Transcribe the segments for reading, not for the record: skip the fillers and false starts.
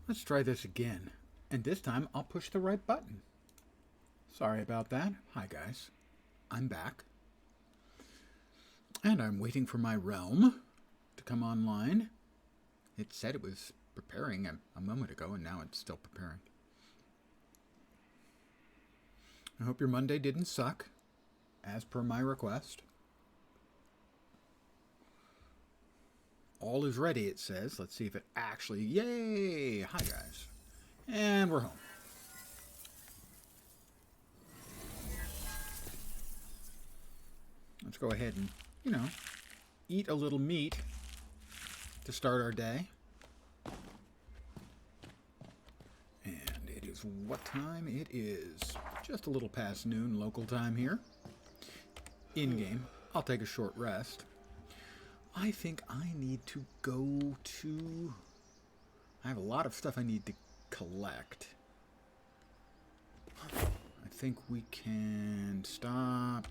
Let's try this again. And this time I'll push the right button. Sorry about that. Hi guys. I'm back. And I'm waiting for my realm to come online. It said it was preparing a moment ago, and now it's still preparing. I hope your Monday didn't suck, as per my request. All is ready, it says. Let's see if it actually... Yay! Hi, guys. And we're home. Let's go ahead and, eat a little meat to start our day. And it is what time? It is just a little past noon local time here. In-game. I'll take a short rest. I think I need to go to... I have a lot of stuff I need to collect. I think we can stop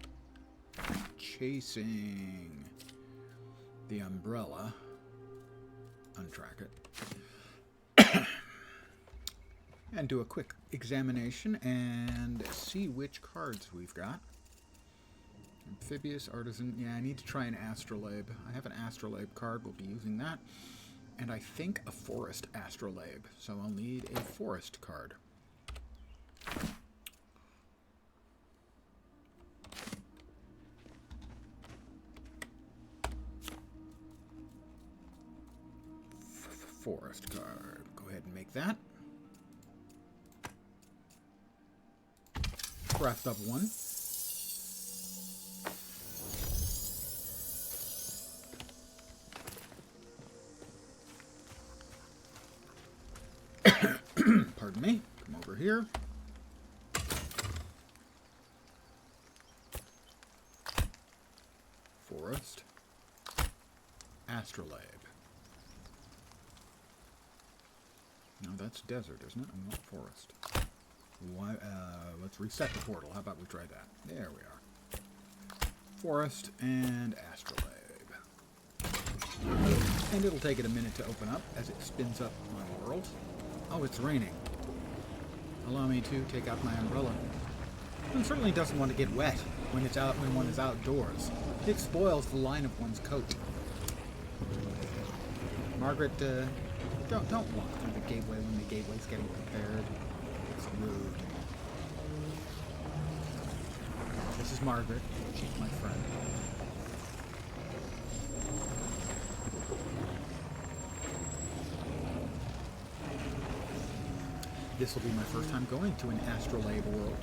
chasing the umbrella. Untrack it. And do a quick examination and see which cards we've got. Amphibious, Artisan. Yeah, I need to try an Astrolabe. I have an Astrolabe card. We'll be using that. And I think a Forest Astrolabe. So I'll need a Forest card. Forest card. Go ahead and make that. Craft up one. Pardon me. Come over here. Forest. Astrolabe. No, that's desert, isn't it? I want forest. Why, let's reset the portal. How about we try that? There we are. Forest and Astrolabe. And it'll take it a minute to open up as it spins up my world. Oh, it's raining. Allow me to take out my umbrella. One certainly doesn't want to get wet when it's out when one is outdoors. It spoils the line of one's coat. Margaret, don't walk through the gateway when the gateway's getting prepared. It's rude. This is Margaret. She's my friend. This will be my first time going to an Astrolabe world.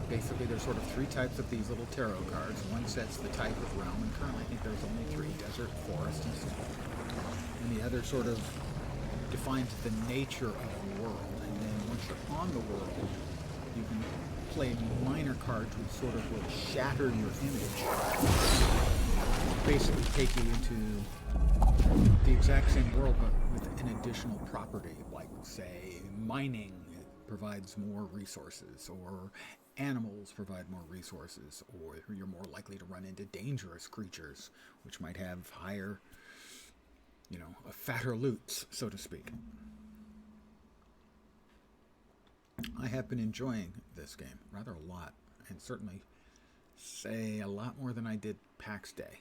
Basically, there's sort of three types of these little tarot cards. One sets the type of realm, and currently I think there's only three: desert, forest, and stone. And the other sort of defines the nature of the world. And then once you're on the world, you can play minor cards which sort of will shatter your image. Basically take you into the exact same world, but with an additional property, like, say, mining provides more resources, or animals provide more resources, or you're more likely to run into dangerous creatures, which might have higher, fatter loots, so to speak. I have been enjoying this game rather a lot, and certainly, say, a lot more than I did PAX Day.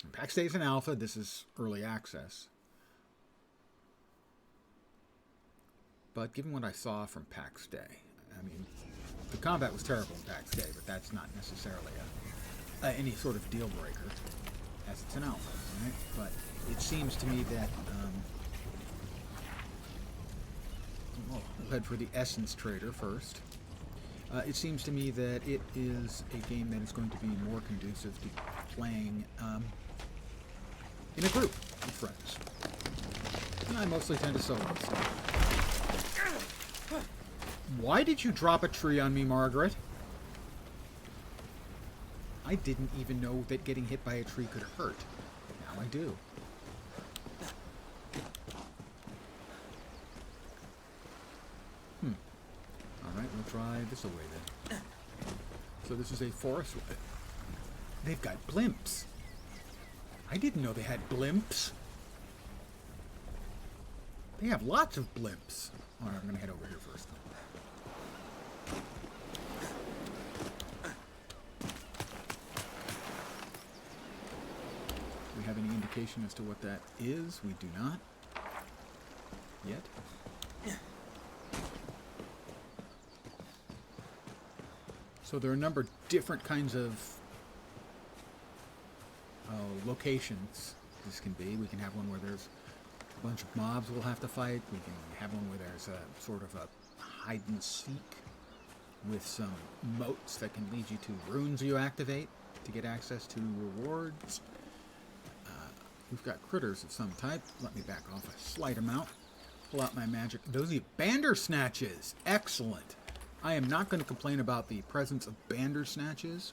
And PAX Day is an alpha, this is early access. But given what I saw from PAX Day, I mean, the combat was terrible in PAX Day, but that's not necessarily any sort of deal breaker, as it's an alpha, right? But it seems to me that, we'll head for the Essence Trader first. It seems to me that it is a game that is going to be more conducive to playing in a group with friends. And I mostly tend to solo stuff. Why did you drop a tree on me, Margaret? I didn't even know that getting hit by a tree could hurt. Now I do. Alright, we'll try this away then. So this is a forest. They've got blimps. I didn't know they had blimps. They have lots of blimps. All right, I'm going to head over here first. Do we have any indication as to what that is? We do not. Yet. So there are a number of different kinds of locations this can be. We can have one where there's a bunch of mobs we'll have to fight. We can have one where there's a sort of a hide and seek with some moats that can lead you to runes you activate to get access to rewards. We've got critters of some type. Let me back off a slight amount. Pull out my magic. Those are Bandersnatches. Excellent. I am not going to complain about the presence of Bandersnatches.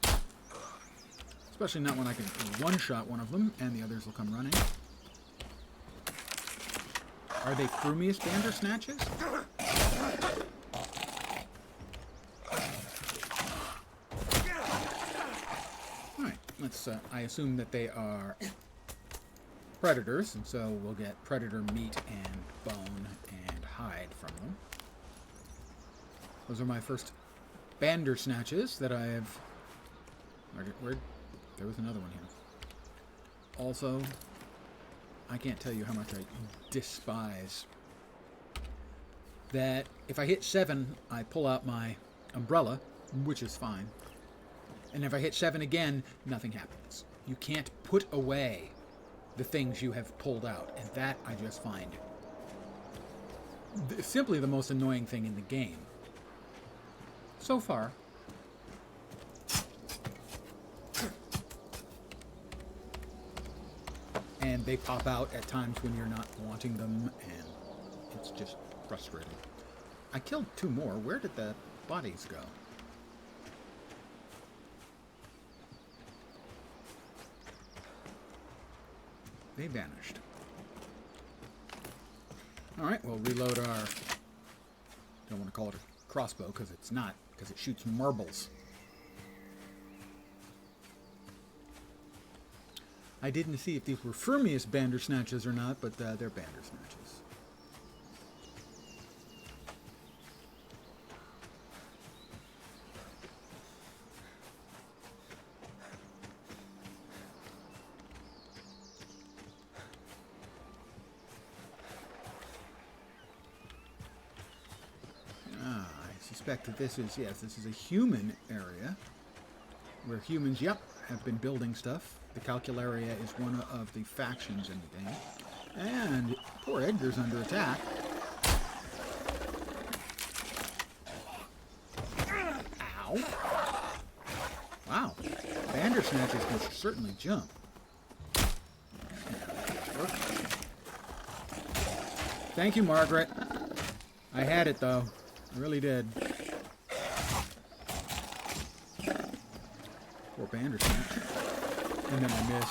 Especially not when I can one-shot one of them and the others will come running. Are they frumious Bandersnatches? Alright, let's, I assume that they are predators, and so we'll get predator meat and bone and hide from them. Those are my first Bandersnatches that I have... Where? There was another one here. Also, I can't tell you how much I despise that if I hit 7, I pull out my umbrella, which is fine. And if I hit 7 again, nothing happens. You can't put away the things you have pulled out, and that I just find simply the most annoying thing in the game. So far. And they pop out at times when you're not wanting them, and it's just frustrating. I killed 2 more. Where did the bodies go? They vanished. Alright, we'll reload our... Don't want to call it a crossbow, because it's not, because it shoots marbles. I didn't see if these were frumious Bandersnatches or not, but they're Bandersnatches. I suspect that this is, yes, this is a human area where humans, yep, have been building stuff. The Calcularia is one of the factions in the game. And poor Edgar's under attack. Ow. Wow. Bandersnatches can certainly jump. Thank you, Margaret. I had it, though. I really did. Poor Bandersnatch. And then I miss.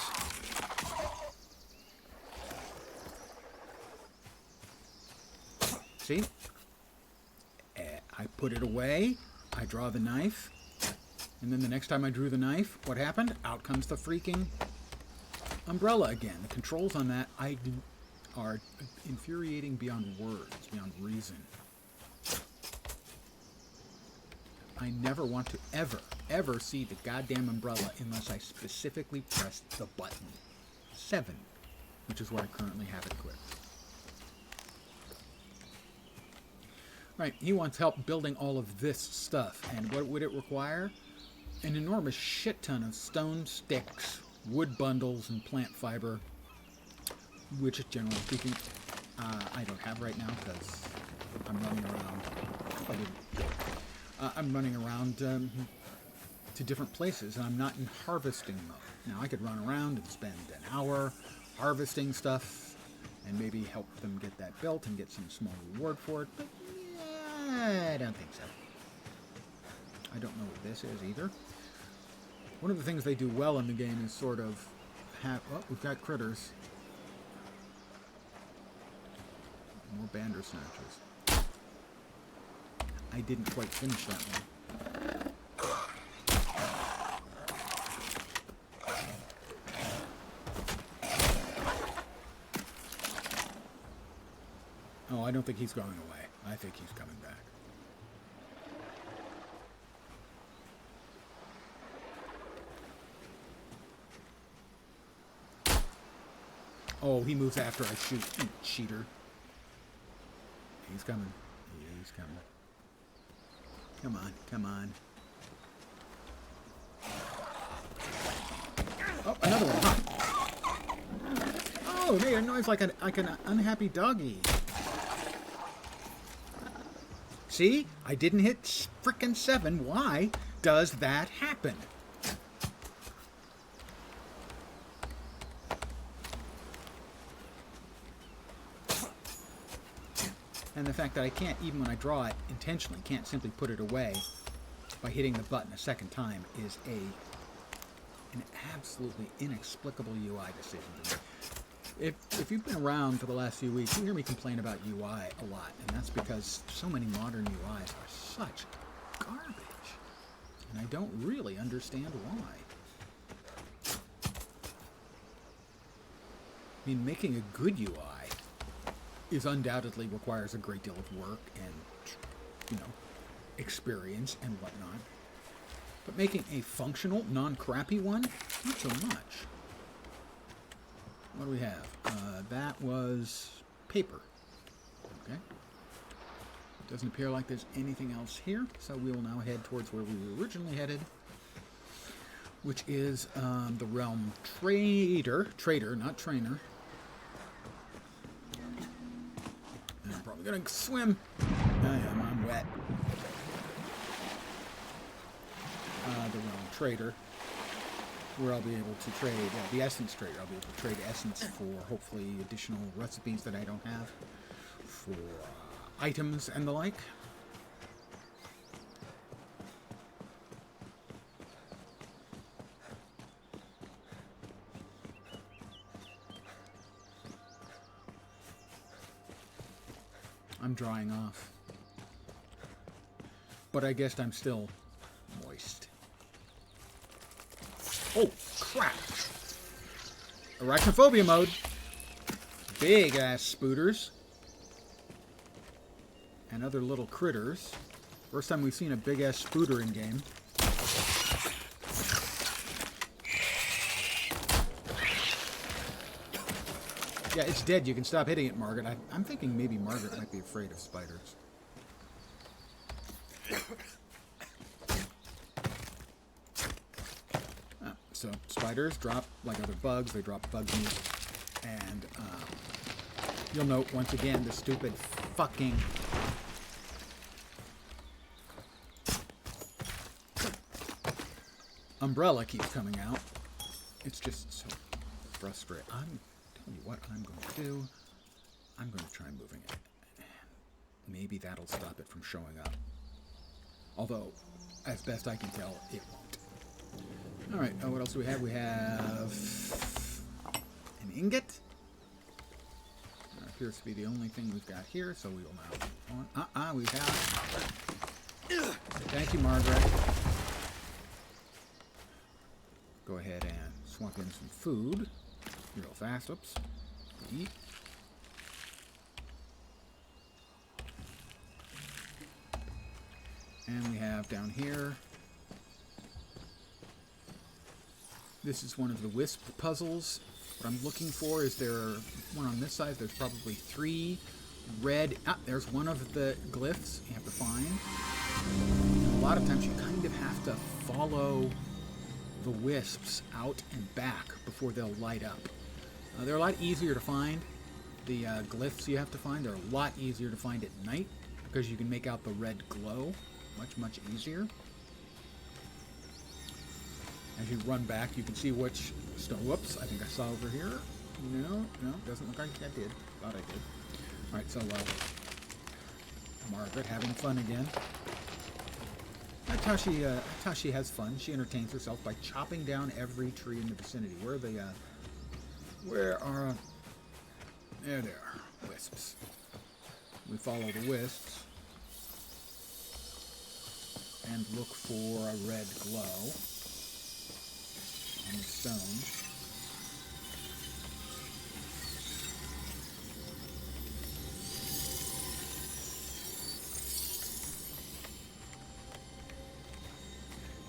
See? I put it away. I draw the knife. And then the next time I drew the knife, what happened? Out comes the freaking umbrella again. The controls on that are infuriating beyond words, beyond reason. I never want to ever see the goddamn umbrella unless I specifically press the button. 7, which is where I currently have it equipped. Right, he wants help building all of this stuff. And what would it require? An enormous shit ton of stone sticks, wood bundles, and plant fiber, which, generally speaking, I don't have right now because I'm running around. I'm running around to different places, and I'm not in harvesting mode. Now, I could run around and spend an hour harvesting stuff and maybe help them get that built and get some small reward for it, but I don't think so. I don't know what this is either. One of the things they do well in the game is sort of have... Oh, we've got critters. More Bandersnatches. I didn't quite finish that one. Oh, I don't think he's going away. I think he's coming back. Oh, he moves after I shoot. You cheater. He's coming. He's coming. Come on, come on. Oh, another one. Huh? Oh, it made a noise like an unhappy doggy. See? I didn't hit frickin' 7. Why does that happen? And the fact that I can't, even when I draw it intentionally, can't simply put it away by hitting the button a second time is an absolutely inexplicable UI decision to me. If you've been around for the last few weeks, you hear me complain about UI a lot, and that's because so many modern UIs are such garbage, and I don't really understand why. I mean, making a good UI is undoubtedly requires a great deal of work and, you know, experience and whatnot. But making a functional, non-crappy one, not so much. What do we have? That was paper. Okay. Doesn't appear like there's anything else here, so we will now head towards where we were originally headed, which is the realm trader, not trainer. And I'm probably gonna swim. I am. I'm wet. The realm trader, where I'll be able to trade the essence trader. I'll be able to trade essence for hopefully additional recipes that I don't have, for items and the like. I'm drying off, but I guess I'm still moist. Oh, crap. Arachnophobia mode. Big ass spooters. And other little critters. First time we've seen a big ass spooter in game. Yeah, it's dead. You can stop hitting it, Margaret. I'm thinking maybe Margaret might be afraid of spiders. So spiders drop, like other bugs, they drop bug meat. And you'll note, once again, the stupid fucking... umbrella keeps coming out. It's just so frustrating. I'm telling you what I'm going to do. I'm going to try moving it. Maybe that'll stop it from showing up. Although, as best I can tell, it won't. Alright, what else do we have? We have an ingot. That appears to be the only thing we've got here, so we will now on. We have... Thank you, Margaret. Go ahead and swap in some food real fast. Oops. Eat. And we have down here... This is one of the wisp puzzles. What I'm looking for is there one on this side. There's probably 3 red... there's one of the glyphs you have to find. And a lot of times you kind of have to follow the wisps out and back before they'll light up. They're a lot easier to find. The glyphs you have to find, they're a lot easier to find at night because you can make out the red glow much easier. As you run back, you can see which stone. Whoops, I think I saw over here. No, doesn't look like I did. Thought I did. Alright, so, Margaret having fun again. That's how she has fun. She entertains herself by chopping down every tree in the vicinity. Where are... There they are. Wisps. We follow the wisps. And look for a red glow on the stone.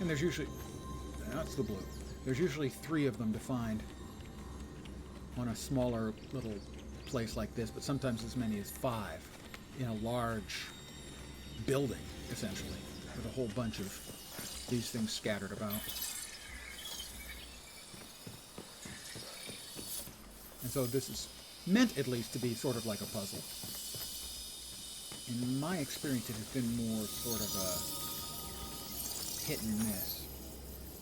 And there's usually... That's the blue. There's usually 3 of them to find on a smaller little place like this, but sometimes as many as 5 in a large building, essentially, with a whole bunch of these things scattered about. And so this is meant, at least, to be sort of like a puzzle. In my experience, it has been more sort of a hit and miss.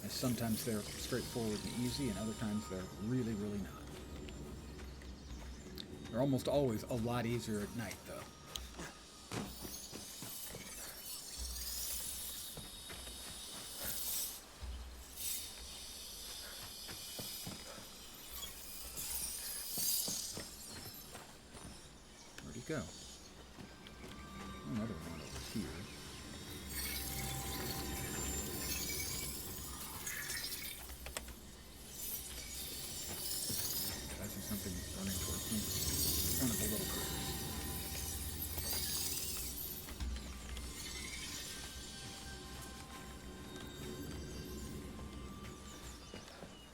As sometimes they're straightforward and easy, and other times they're really, really not. They're almost always a lot easier at night, though. Where'd he go? Another one over here. I see something running towards me. One of the little critters.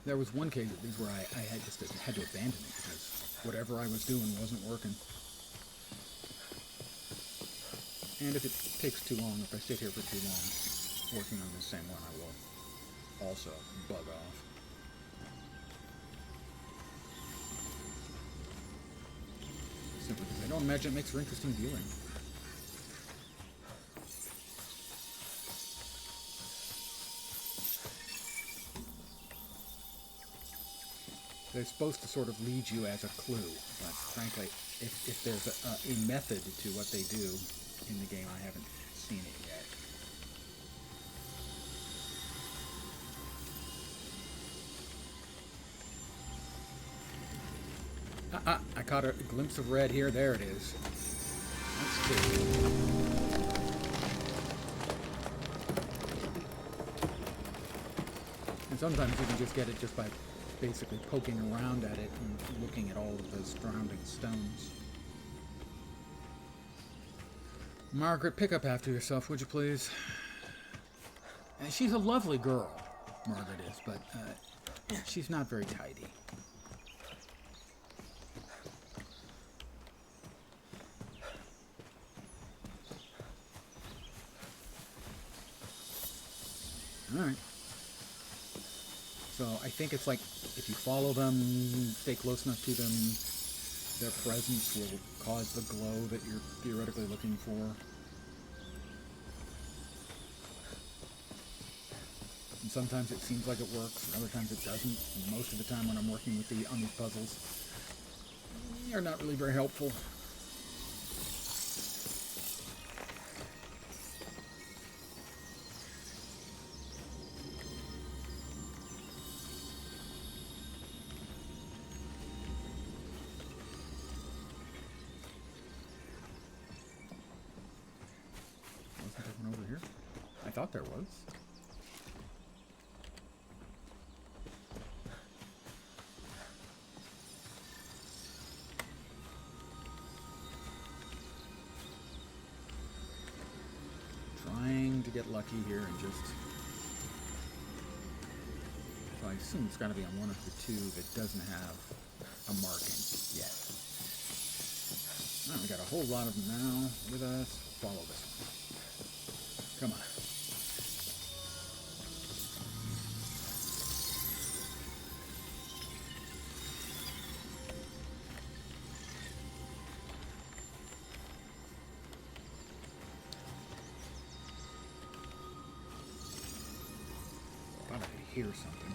There was one case of these where I had to abandon it because whatever I was doing wasn't working. And if it takes too long, if I sit here for too long working on the same one, I will also bug off. Simply because I don't imagine it makes for interesting viewing. They're supposed to sort of lead you as a clue, but frankly, if there's a method to what they do in the game, I haven't seen it yet. I caught a glimpse of red here. There it is. That's good. And sometimes you can just get it just by basically poking around at it and looking at all of the surrounding stones. Margaret, pick up after yourself, would you please? And she's a lovely girl, Margaret is, but she's not very tidy. Alright. So I think it's like if you follow them, stay close enough to them, their presence will cause the glow that you're theoretically looking for. And sometimes it seems like it works, and other times it doesn't. And most of the time when I'm working with on these puzzles, they're not really very helpful. Over here? I thought there was. Trying to get lucky here and just... So I assume it's got to be on one of the 2 that doesn't have a marking yet. Alright, we got a whole lot of them now with us. Follow this one. Come on. Thought I hear something.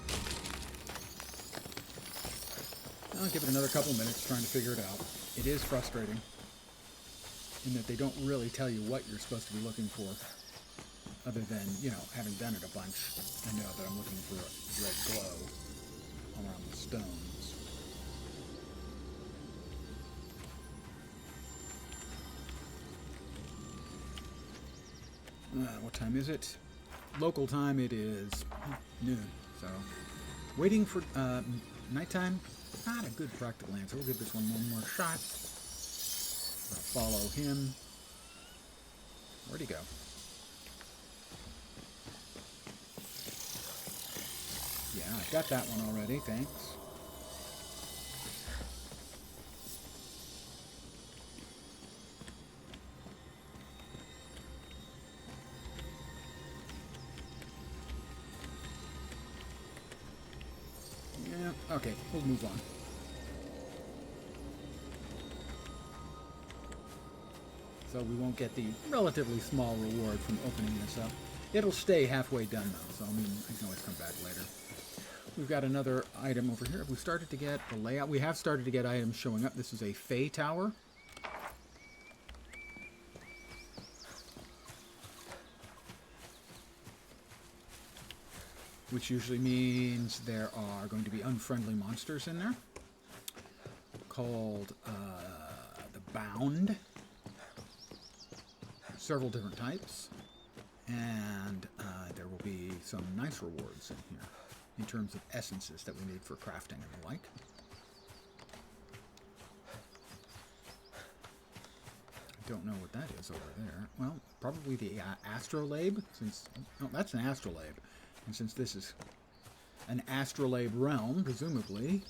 I'll give it another couple minutes trying to figure it out. It is frustrating in that they don't really tell you what you're supposed to be looking for. Other than, you know, having done it a bunch, I know that I'm looking for a red glow around the stones. What time is it? Local time, it is noon. So, waiting for nighttime. Not a good practical answer. We'll give this one more shot. Follow him. Where'd he go? Yeah, I got that one already, thanks. Yeah, okay, we'll move on. So we won't get the relatively small reward from opening this up. It'll stay halfway done though, so I mean, I can always come back later. We've got another item over here. Have we started to get the layout? We have started to get items showing up. This is a Fey Tower. Which usually means there are going to be unfriendly monsters in there. Called the Bound. Several different types. And there will be some nice rewards in here. In terms of essences that we need for crafting and the like. I don't know what that is over there. Well, probably the astrolabe, since... No, that's an astrolabe. And since this is an astrolabe realm, presumably,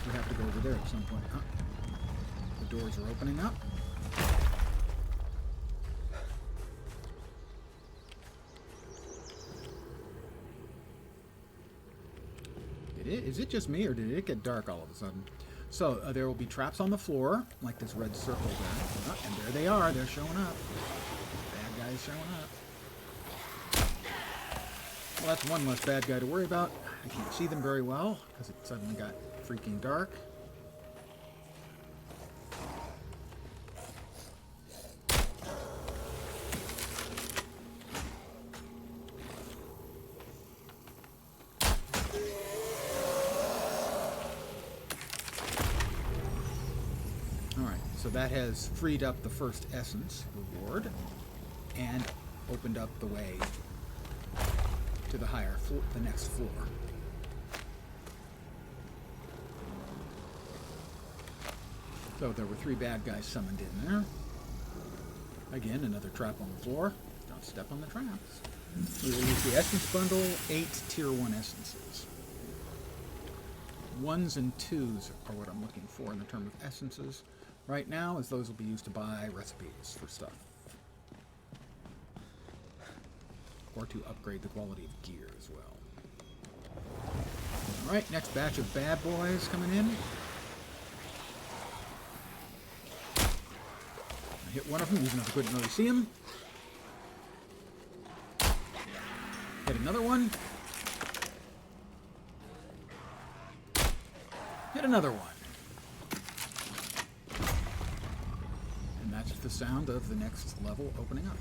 we have to go over there at some point. Huh? The doors are opening up. Is it just me, or did it get dark all of a sudden? So, there will be traps on the floor, like this red circle there. Oh, and there they are. They're showing up. Bad guys showing up. Well, that's one less bad guy to worry about. I can't see them very well, because it suddenly got freaking dark. So that has freed up the first essence reward and opened up the way to the higher floor, the next floor. So there were 3 bad guys summoned in there. Again, another trap on the floor. Don't step on the traps. We will use the essence bundle, 8 tier 1 essences. 1s and 2s are what I'm looking for in the term of essences. Right now, as those will be used to buy recipes for stuff. Or to upgrade the quality of gear as well. Alright, next batch of bad boys coming in. I hit one of them, even though I couldn't really see him. Hit another one. Hit another one. The sound of the next level opening up.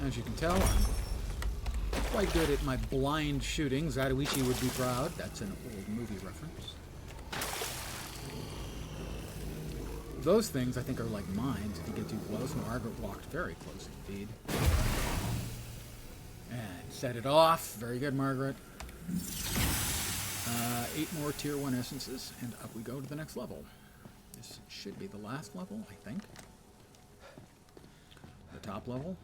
As you can tell, I'm quite good at my blind shooting. Zatoichi would be proud. That's an old movie reference. Those things, I think, are like mines. If you get too close, Margaret walked very close indeed. And set it off. Very good, Margaret. 8 more tier 1 essences, and up we go to the next level. This should be the last level, I think. The top level.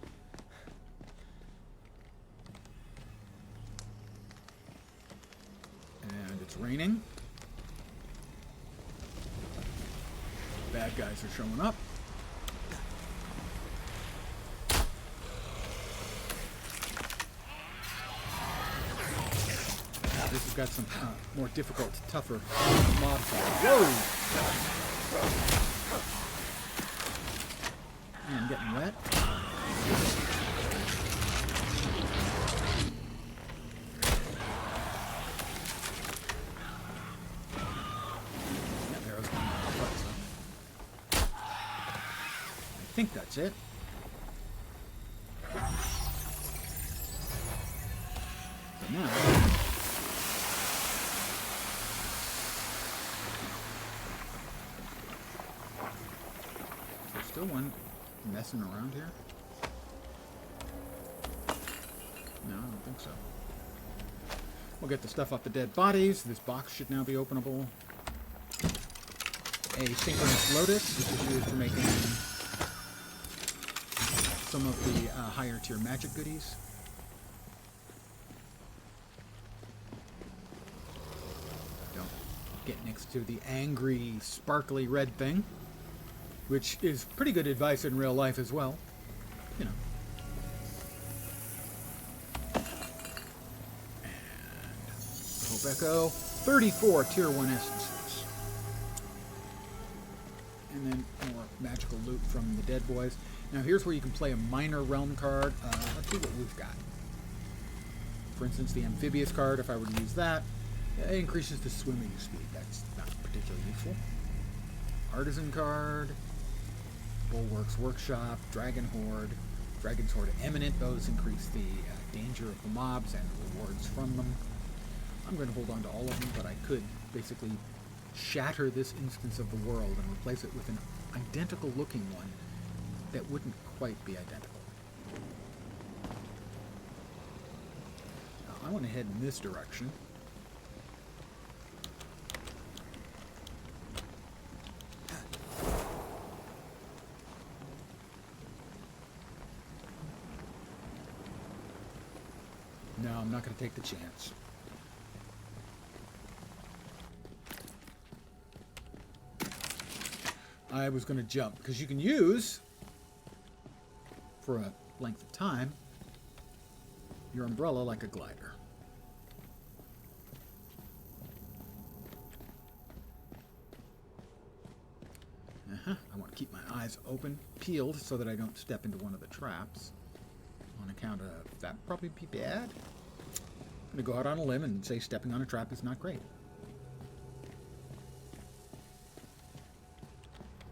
And it's raining. Bad guys are showing up. This has got some more difficult, tougher modifiers. Whoa! Man, I'm getting wet. That arrow's going on the butt, so. I think that's it. But now... Still one messing around here? No, I don't think so. We'll get the stuff off the dead bodies. This box should now be openable. A synchronous lotus, which is used for making some of the higher tier magic goodies. Get next to the angry, sparkly red thing, which is pretty good advice in real life as well. You know. And Hope Echo. 34 Tier 1 essences. And then more magical loot from the Dead Boys. Now here's where you can play a minor realm card. Let's see what we've got. For instance, the amphibious card, if I were to use that, it increases the swimming speed. That's not particularly useful. Artisan card, Bulwark's Workshop, Dragon Horde, Dragon's Horde Eminent. Those increase the danger of the mobs and rewards from them. I'm going to hold on to all of them, but I could basically shatter this instance of the world and replace it with an identical looking one that wouldn't quite be identical. Now, I want to head in this direction. No, I'm not going to take the chance. I was going to jump, because you can use, for a length of time, your umbrella like a glider. I want to keep my eyes open, peeled, so that I don't step into one of the traps. On account of that would probably be bad. I'm going to go out on a limb and say stepping on a trap is not great.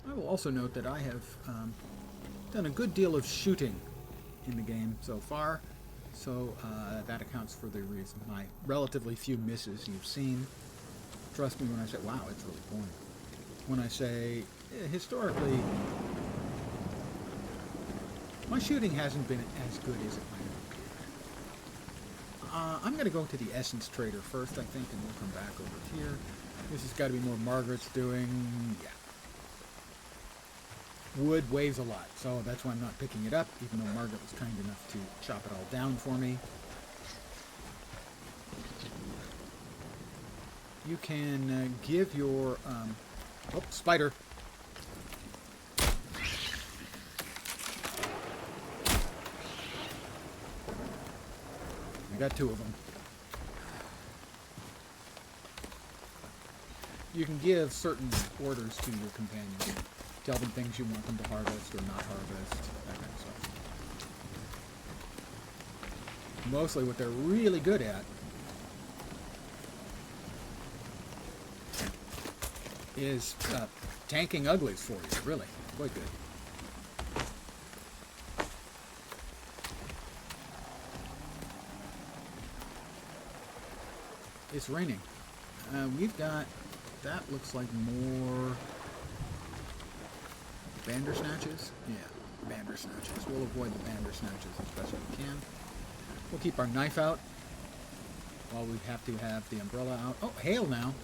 I will also note that I have done a good deal of shooting in the game so far, so that accounts for the reason my relatively few misses you've seen. Trust me when I say, wow, it's really boring. When I say, historically, my shooting hasn't been as good as it might have appeared. I'm going to go to the Essence Trader first, I think, and we'll come back over here. This has got to be more Margaret's doing. Yeah. Wood weighs a lot, so that's why I'm not picking it up, even though Margaret was kind enough to chop it all down for me. You can give your... oh, spider! I got two of them. You can give certain orders to your companions. Tell them things you want them to harvest or not harvest, that kind of stuff. Mostly what they're really good at is tanking uglies for you, really. Quite good. It's raining. We've got, that looks like more Bandersnatches? Yeah, Bandersnatches. We'll avoid the Bandersnatches as best we can. We'll keep our knife out while we have to have the umbrella out. Oh, hail now.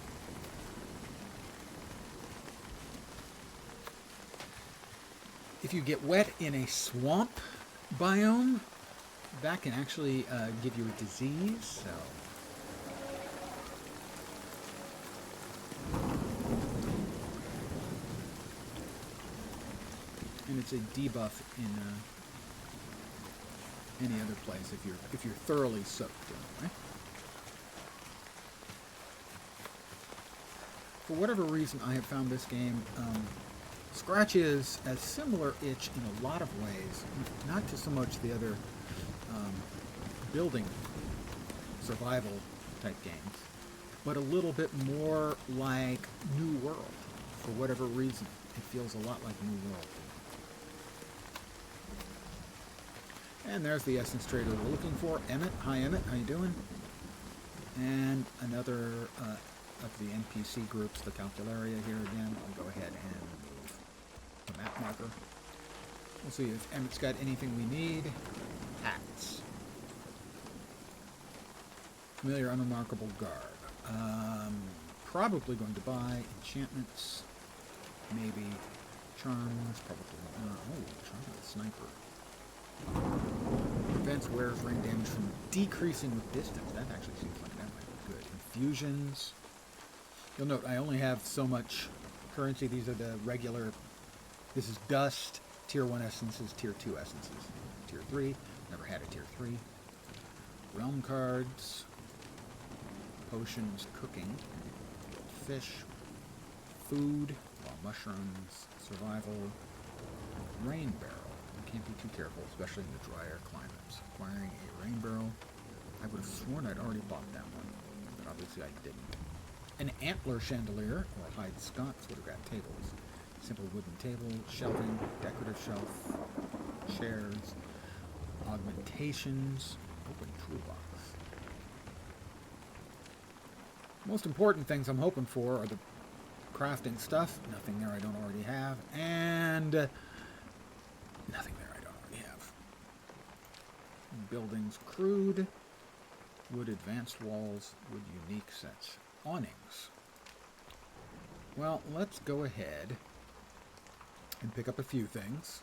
If you get wet in a swamp biome, that can actually give you a disease, so... And it's a debuff in any other place if you're thoroughly soaked in it, right? For whatever reason, I have found this game scratches a similar itch in a lot of ways, not to so much the other building survival type games, but a little bit more like New World. For whatever reason, it feels a lot like New World. And there's the Essence Trader we're looking for. Emmett. Hi, Emmett. How you doing? And another of the NPC groups, the Calcularia here again. I'll go ahead and move the map marker. We'll see if Emmett's got anything we need. Hats. Familiar Unremarkable Garb. Probably going to buy enchantments. Maybe charms. Probably not. Oh, charm with a sniper. Prevents wearer's rain damage from decreasing with distance. That actually seems like that might be good. Infusions. You'll note I only have so much currency. These are the regular. This is dust, tier 1 essences, tier 2 essences. Tier 3, never had a tier 3. Realm cards, potions, cooking, fish, food, mushrooms, survival, rain barrel. You can't be too careful, especially in the drier climates. Acquiring a rain barrel. I would have sworn I'd already bought that one, but obviously I didn't. An antler chandelier, or hide sconce, would have got tables. Simple wooden table, shelving, decorative shelf, chairs, augmentations, open toolbox. Most important things I'm hoping for are the crafting stuff. Nothing there I don't already have. And nothing there I don't already have. Buildings crude. Wood advanced walls. Wood unique sets. Awnings. Well, let's go ahead and pick up a few things.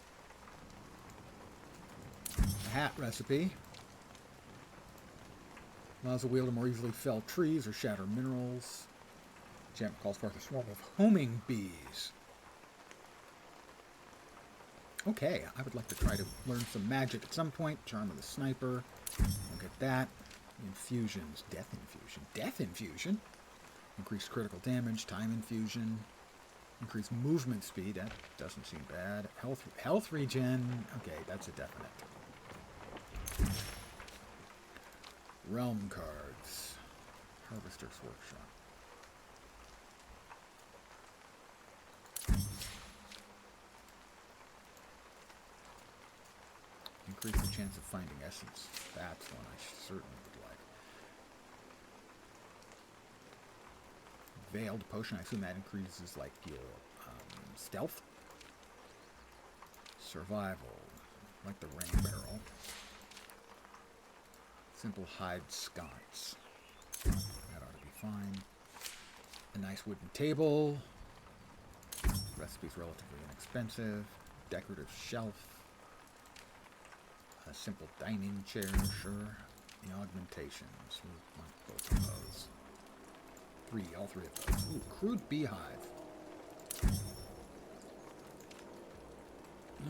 A hat recipe. Allows a wheel to more easily fell trees or shatter minerals. Enchantment calls forth a swarm of homing bees. Okay, I would like to try to learn some magic at some point. Charm of the sniper. Look at that. Infusions. Death infusion. Death infusion? Increased critical damage. Time infusion. Increased movement speed. That doesn't seem bad. Health regen. Okay, that's a definite. Realm cards. Harvester's Workshop. Increase the chance of finding essence. That's one I certainly would like. Veiled potion. I assume that increases like your stealth. Survival. Like the rain barrel. Simple hide sconce. That ought to be fine. A nice wooden table. Recipe's relatively inexpensive. Decorative shelf. A simple dining chair, sure. The augmentations. We want both of those. All three of those. Ooh, crude beehive.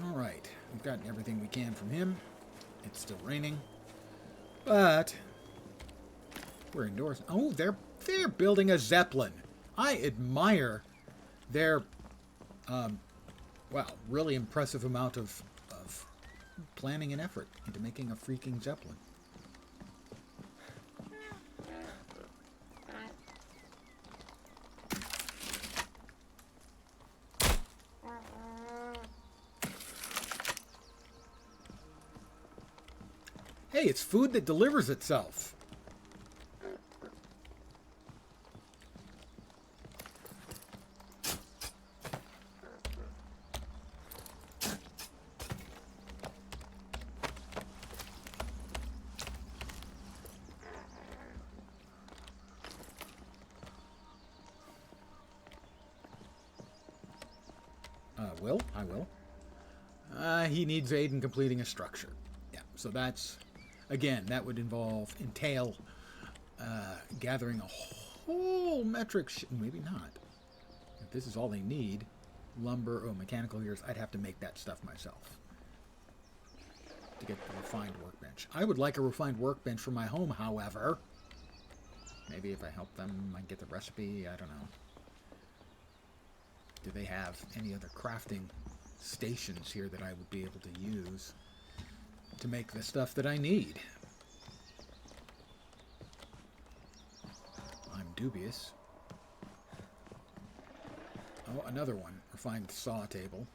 Alright. We've gotten everything we can from him. It's still raining. But we're indoors. Oh, they're building a Zeppelin. I admire their really impressive amount of planning and effort into making a freaking Zeppelin. Hey, it's food that delivers itself. I will. He needs aid in completing a structure. Yeah, so that's... Again, that would entail gathering a whole metric... maybe not. If this is all they need, lumber or mechanical gears, I'd have to make that stuff myself to get the refined workbench. I would like a refined workbench for my home, however. Maybe if I help them, I get the recipe. I don't know. Do they have any other crafting stations here that I would be able to use to make the stuff that I need? I'm dubious. Oh, another one. Refined saw table.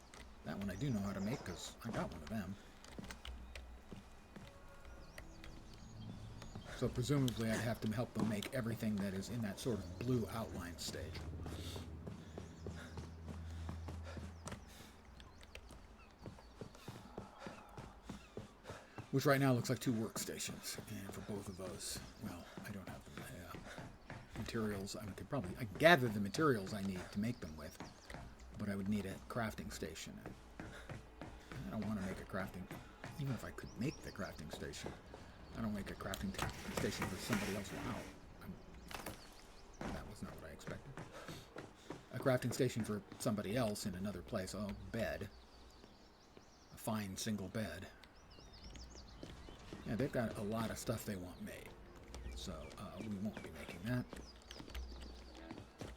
That one I do know how to make because I got one of them. So presumably I'd have to help them make everything that is in that sort of blue outline stage. Which right now looks like 2 workstations. And for both of those, well, I don't have the materials. I could gather the materials I need to make them with, but I would need a crafting station. I don't want to make a crafting, even if I could make the crafting station, I don't make a crafting station for somebody else. Wow. That was not what I expected. crafting station for somebody else in another place. Oh, bed. A fine single bed. Yeah, they've got a lot of stuff they want made. So, we won't be making that.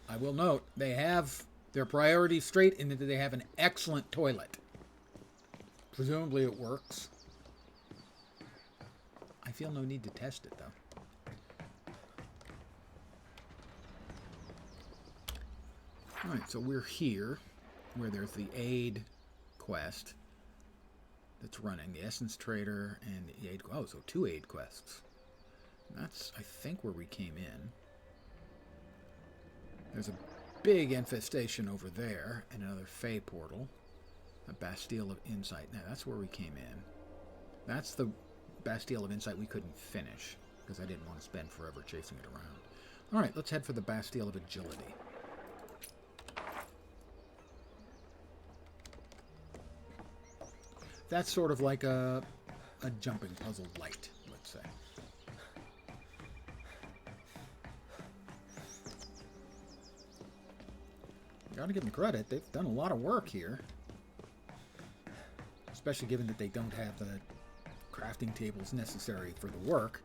I will note, they have their priorities straight in that they have an excellent toilet. Presumably it works. I feel no need to test it, though. Alright, so we're here, where there's the aid quest that's running. The Essence Trader and the aid... Oh, so 2 aid quests. That's, I think, where we came in. There's a big infestation over there, and another Fey portal. A Bastille of Insight. Now, that's where we came in. That's the Bastille of Insight we couldn't finish, because I didn't want to spend forever chasing it around. Alright, let's head for the Bastille of Agility. That's sort of like a jumping puzzle light, let's say. Gotta give them credit. They've done a lot of work here. Especially given that they don't have the crafting tables necessary for the work.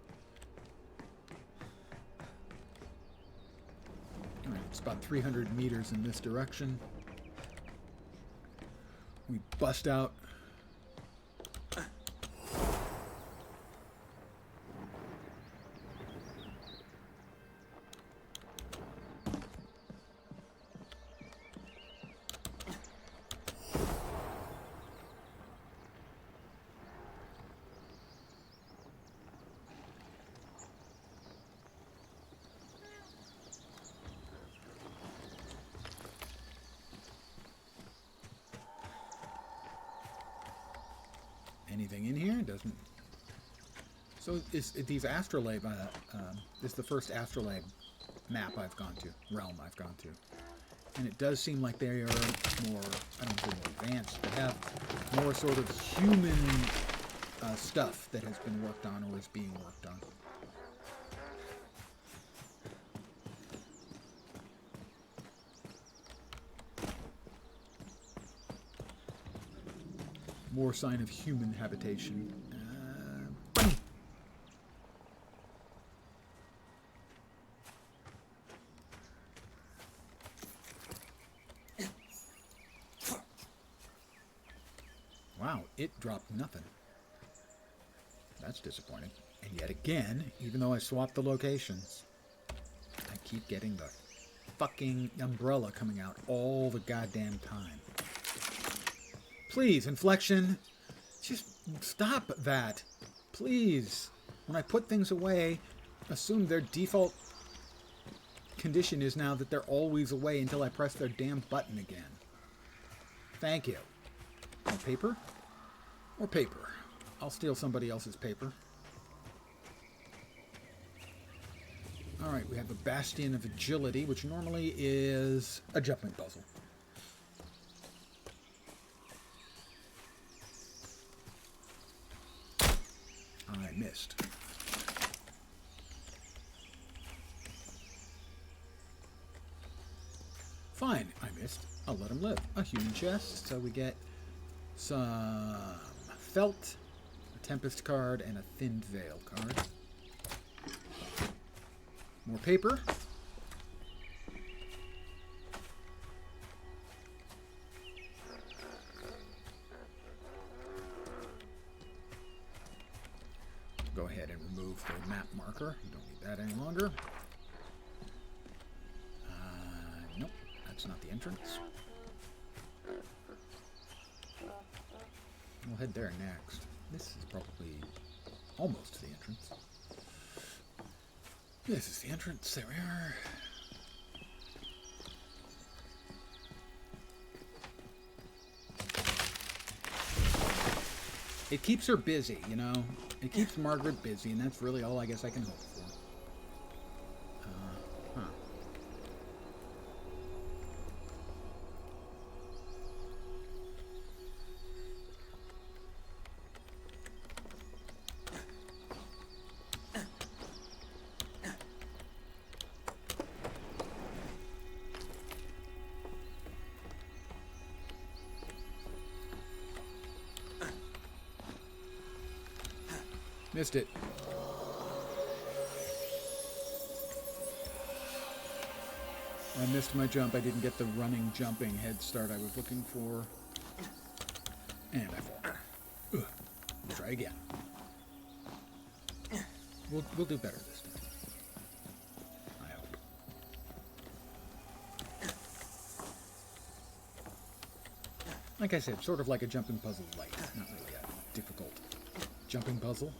Alright, it's about 300 meters in this direction. We bust out. Anything in here? It doesn't. So these astrolabe, this is the first astrolabe map I've gone to, realm I've gone to. And it does seem like they are more, I don't know, more advanced, but have more sort of human stuff that has been worked on or is being worked on. More sign of human habitation. Wow, it dropped nothing. That's disappointing. And yet again, even though I swapped the locations, I keep getting the fucking umbrella coming out all the goddamn time. Please, inflection, just stop that. Please. When I put things away, assume their default condition is now that they're always away until I press their damn button again. Thank you. More paper? More paper. I'll steal somebody else's paper. Alright, we have the Bastion of Agility, which normally is a jumping puzzle. I missed. Fine, I missed. I'll let him live. A human chest, so we get some felt, a Tempest card, and a Thinned Veil card. More paper. Go ahead and remove the map marker. You don't need that any longer. Nope, that's not the entrance. We'll head there next. This is probably almost the entrance. This is the entrance. There we are. It keeps her busy, you know. It keeps Margaret busy, and that's really all I guess I can hope for. Missed it. I missed my jump. I didn't get the running, jumping head start I was looking for. And I fall. Ugh. Try again. We'll do better this time. I hope. Like I said, sort of like a jumping puzzle light. Not really a difficult jumping puzzle.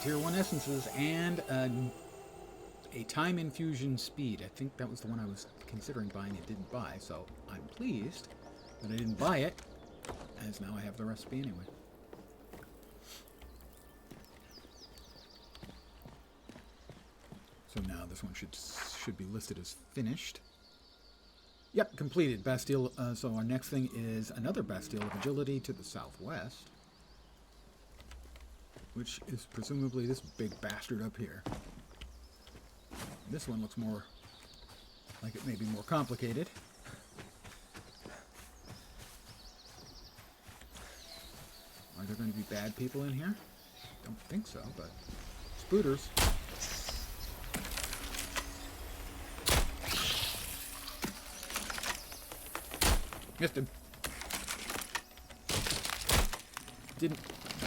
Tier 1 essences and a time infusion speed. I think that was the one I was considering buying and didn't buy, so I'm pleased that I didn't buy it, as now I have the recipe anyway. So now this one should be listed as finished. Yep, completed. Bastille. So our next thing is another Bastille of Agility to the southwest, which is presumably this big bastard up here. This one looks more like it may be more complicated. Are there going to be bad people in here? Don't think so, but spooters. Missed him.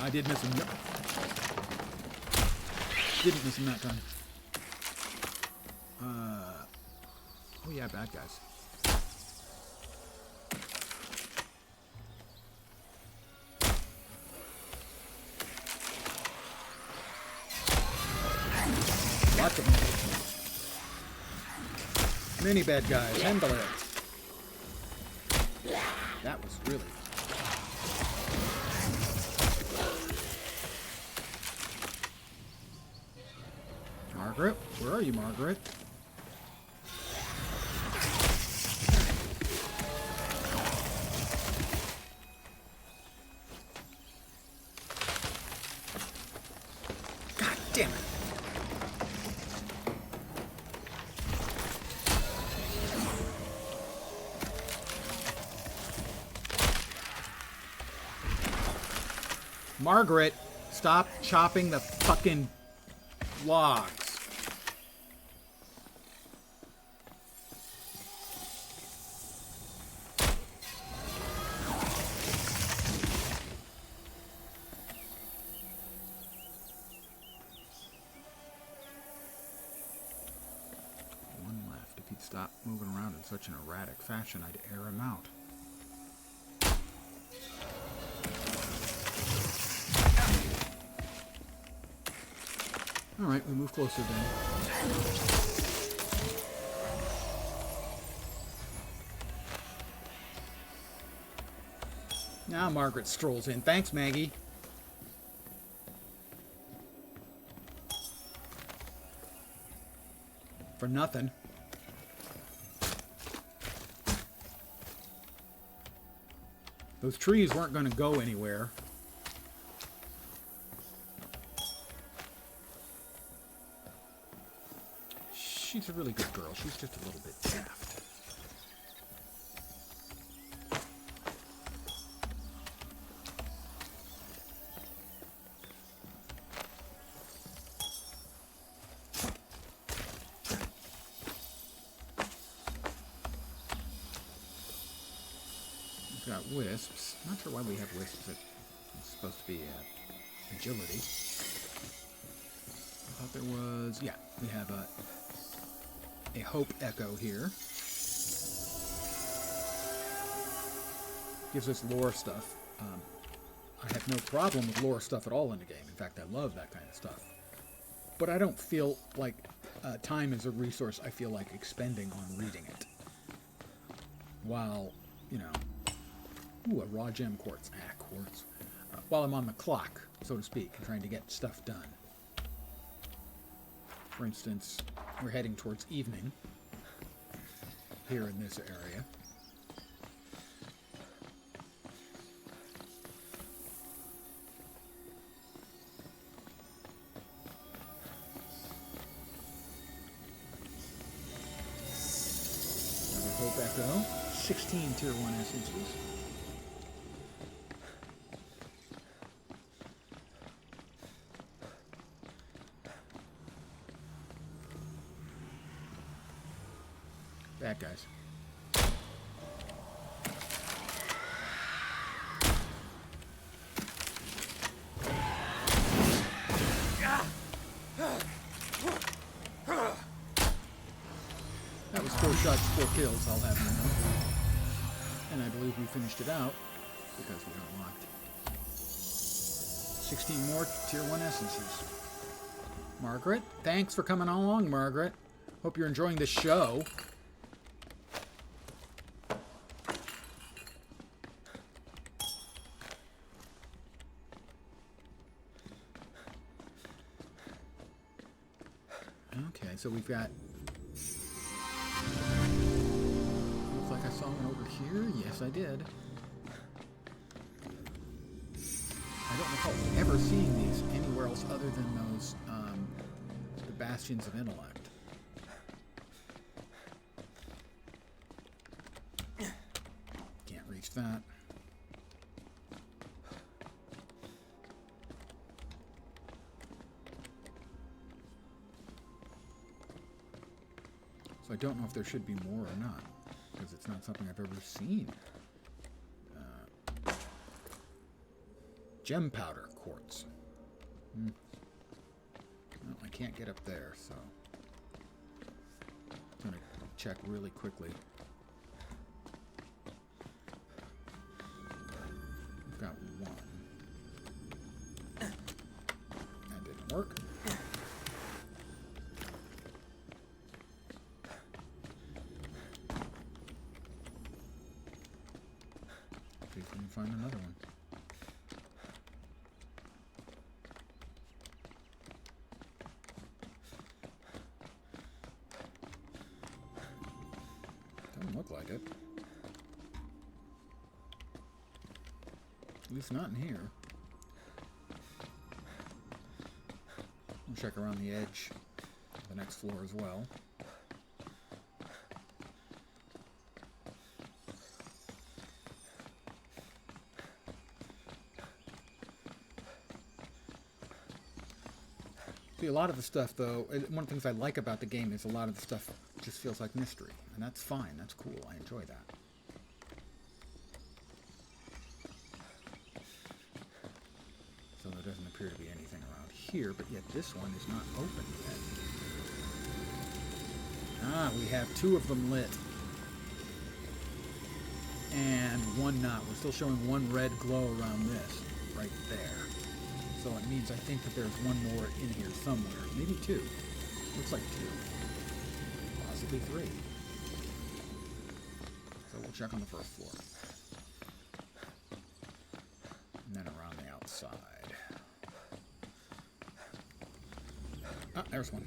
I did miss him. Yep. Didn't miss him that time. Oh yeah, bad guys. Lots of them. Many bad guys. Handle it. That was really... Margaret? Where are you, Margaret? God damn it. Margaret, stop chopping the fucking logs. Stop moving around in such an erratic fashion, I'd air him out. Alright, we move closer then. Now Margaret strolls in. Thanks, Maggie. For nothing. Those trees weren't going to go anywhere. She's a really good girl. She's just a little bit daft. Got wisps. Not sure why we have wisps. It's supposed to be agility. I thought there was... Yeah, we have a hope echo here. Gives us lore stuff. I have no problem with lore stuff at all in the game. In fact, I love that kind of stuff. But I don't feel like time is a resource I feel like expending on reading it. While, you know... Ooh, a raw gem quartz. Quartz. While I'm on the clock, so to speak, and trying to get stuff done. For instance, we're heading towards evening here in this area. 16 tier 1 essences. Bad guys. That was 4 shots, 4 kills, I'll have you know. And I believe we finished it out because we unlocked 16 more tier 1 essences. Margaret, thanks for coming along, Margaret. Hope you're enjoying the show. Okay, so we've got... Looks like I saw one over here. Yes, I did. I don't recall ever seeing these anywhere else other than those, the Bastions of Intellect. Can't reach that. So I don't know if there should be more or not, because it's not something I've ever seen. Gem powder quartz. Well, I can't get up there, so I'm going to check really quickly. We've got one. That didn't work. See if we can find another one. Doesn't look like it. At least not in here. We'll check around the edge of the next floor as well. See, a lot of the stuff, though, one of the things I like about the game is a lot of the stuff just feels like mystery. And that's fine. That's cool. I enjoy that. So there doesn't appear to be anything around here, but yet this one is not open yet. Ah, we have 2 of them lit. And 1 not. We're still showing 1 red glow around this, right there. So it means I think that there's 1 more in here somewhere. Maybe 2. Looks like 2. Possibly 3. So we'll check on the first floor. And then around the outside. Ah, there's one.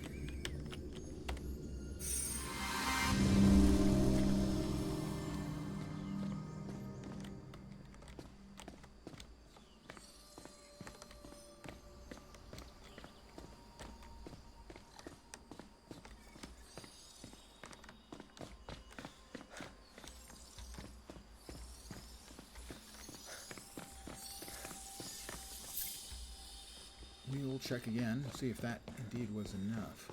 We'll check again, see if that indeed was enough.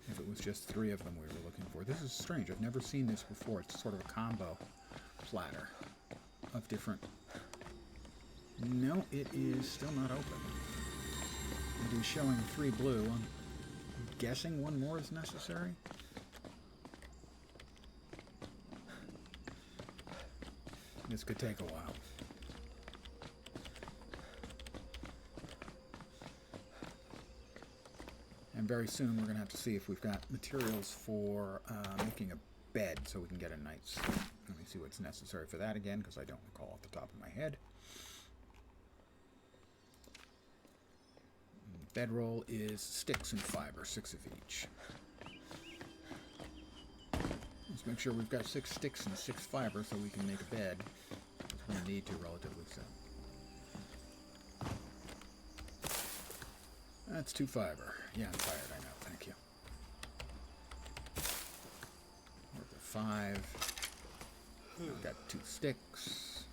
If it was just 3 of them we were looking for. This is strange. I've never seen this before. It's sort of a combo platter of different... No, it is still not open. It is showing 3 blue. I'm guessing 1 more is necessary. This could take a while. And very soon we're going to have to see if we've got materials for making a bed so we can get a night's sleep. Let me see what's necessary for that again, because I don't recall off the top of my head. Bedroll is sticks and fiber, 6 of each. Let's make sure we've got 6 sticks and 6 fiber so we can make a bed. We're going to need to relatively soon. That's 2 fiber. Yeah, I'm tired, I know. Thank you. Worth of 5. I've got 2 sticks.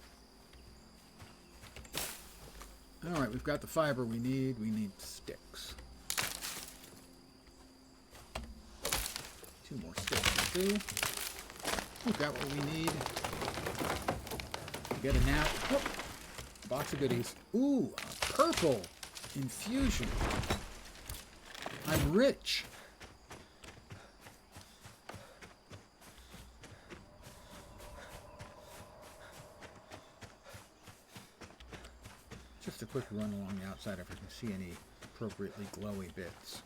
Alright, we've got the fiber we need. We need sticks. 2 more sticks will do. We've got what we need to get a nap. Oh, box of goodies. Ooh, a purple infusion. I'm rich. Just a quick run along the outside if I can see any appropriately glowy bits.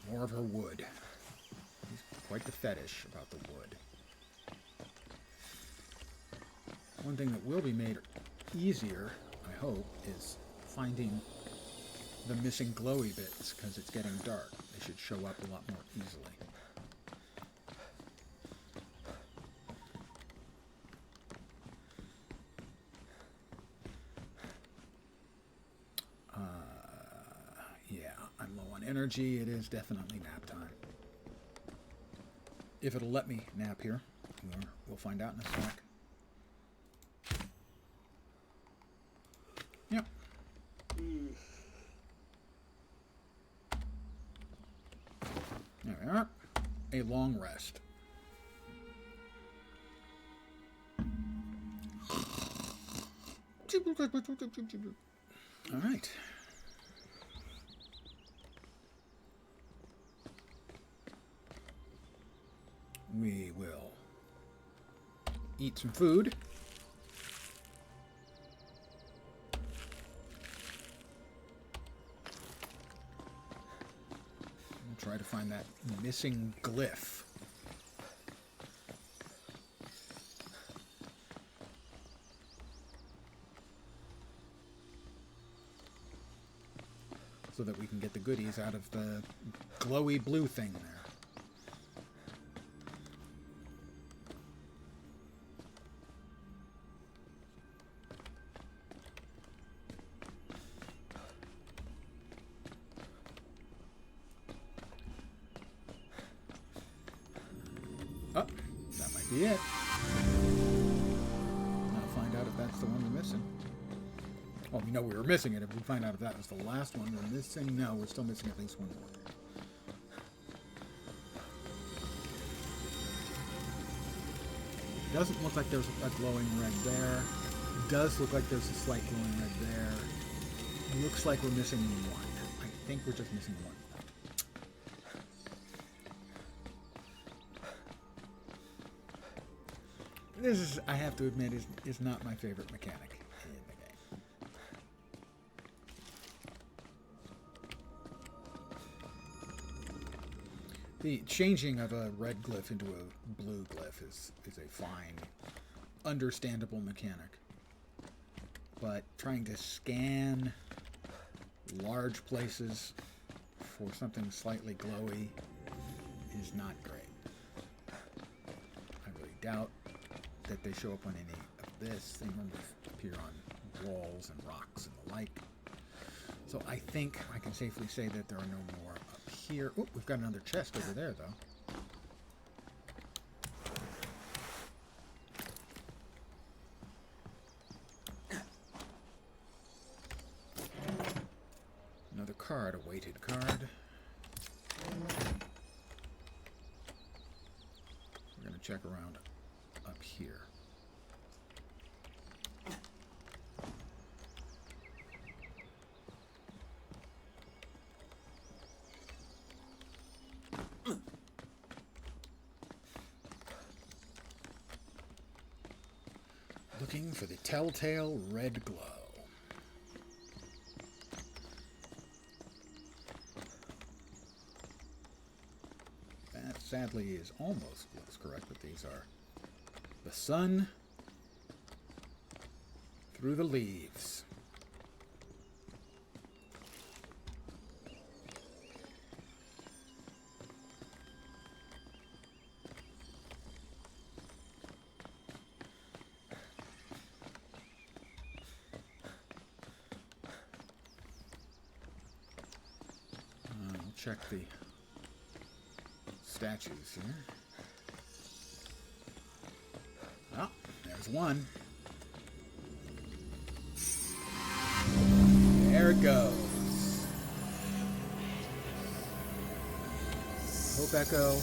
More of her wood. He's quite the fetish about the wood. One thing that will be made easier, I hope, is finding the missing glowy bits, because it's getting dark. They should show up a lot more easily. Yeah, I'm low on energy. It is definitely nap time. If it'll let me nap here, we'll find out in a sec. Yep. There we are. A long rest. All right. We will eat some food. We'll try to find that missing glyph. So that we can get the goodies out of the glowy blue thing there. Oh, that might be it. I'll find out if that's the one we're missing. Well, we know we were missing it. If we find out if that was the last one we're missing, no, we're still missing at least one more. Doesn't look like there's a glowing red there. It does look like there's a slight glowing red there. It looks like we're missing one. I think we're just missing one. This is, I have to admit, is not my favorite mechanic in the game. The changing of a red glyph into a blue glyph is a fine, understandable mechanic. But trying to scan large places for something slightly glowy is not great. I really doubt that they show up on any of this. They normally appear on walls and rocks and the like. So I think I can safely say that there are no more up here. Oh, we've got another chest over there, though. Another card, a weighted card. We're going to check around up here. Looking for the telltale red glow. That sadly is almost looks correct, but these are the sun through the leaves. Check the statues here. There's one. There it goes. Hope Echo.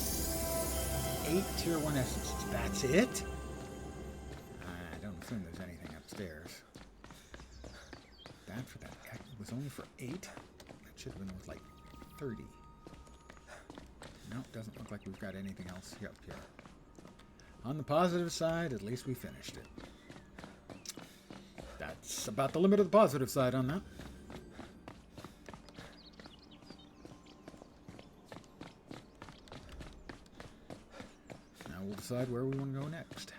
8 tier 1 essences. That's it? I don't assume there's anything upstairs. That for that. It was only for 8? That should have been worth like 30. No, doesn't look like we've got anything else up here. On the positive side, at least we finished it. That's about the limit of the positive side on that. Now we'll decide where we want to go next.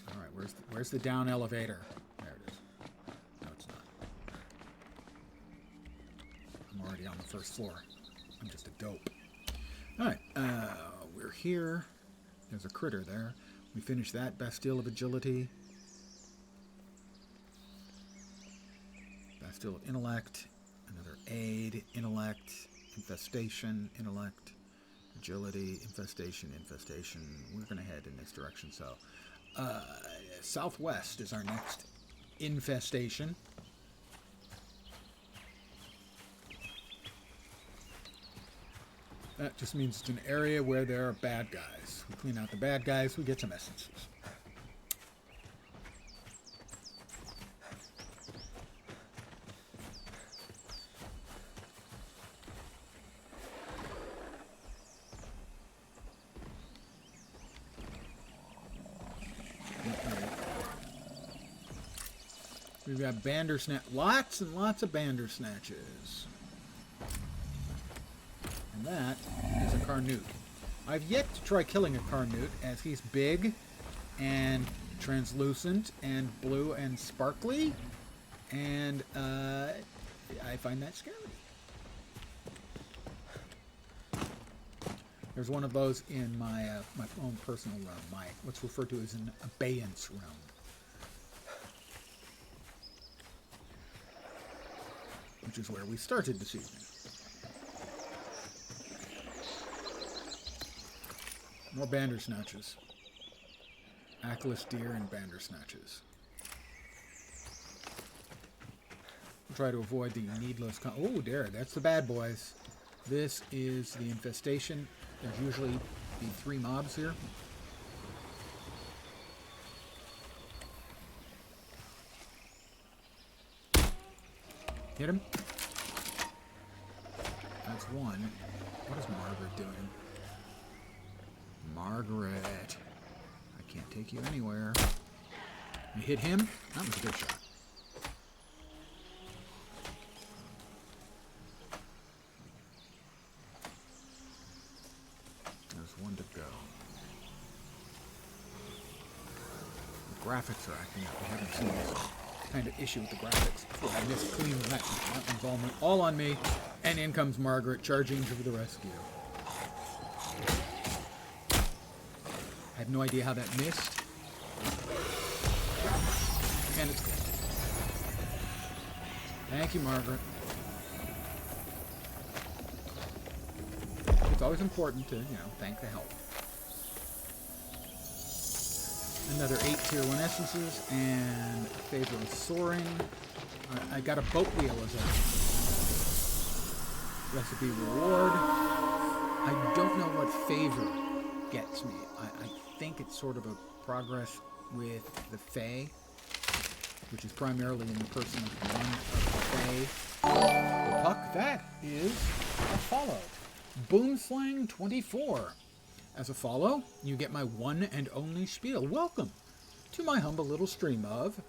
All right, where's the down elevator? There it is. No, it's not. I'm already on the first floor. I'm just a dope. All right, we're here. There's a critter there. We finished that Bastille of Agility. Bastille of Intellect. Another Aid. Intellect. Infestation. Intellect. Agility. Infestation. Infestation. We're going to head in this direction. So, Southwest is our next infestation. That just means it's an area where there are bad guys. We clean out the bad guys, we get some essences. We've got Bandersnatch, lots and lots of Bandersnatches. And that is a Carnute. I've yet to try killing a Carnute, as he's big and translucent and blue and sparkly, and I find that scary. There's one of those in my my own personal realm, what's referred to as an abeyance realm. Which is where we started this evening. More Bandersnatches. Ackless deer and Bandersnatches. We'll try to avoid the needless... oh, there, that's the bad boys. This is the infestation. There's usually the 3 mobs here. Hit him. That's one. What is Margaret doing? Margaret. I can't take you anywhere. You hit him? That was a good shot. There's one to go. The graphics are acting up. We haven't seen this kind of issue with the graphics before. I missed clean that involvement all on me, and in comes Margaret charging to the rescue. I have no idea how that missed, and it's good. Thank you, Margaret. It's always important to, thank the help. Another 8 tier 1 essences and a favor of soaring. I got a boat wheel as a recipe reward. I don't know what favor gets me. I think it's sort of a progress with the Fae, which is primarily in the person of one of the Fae. The puck, that is a follow. Boomslang 24. As a follow, you get my one and only spiel. Welcome to my humble little stream of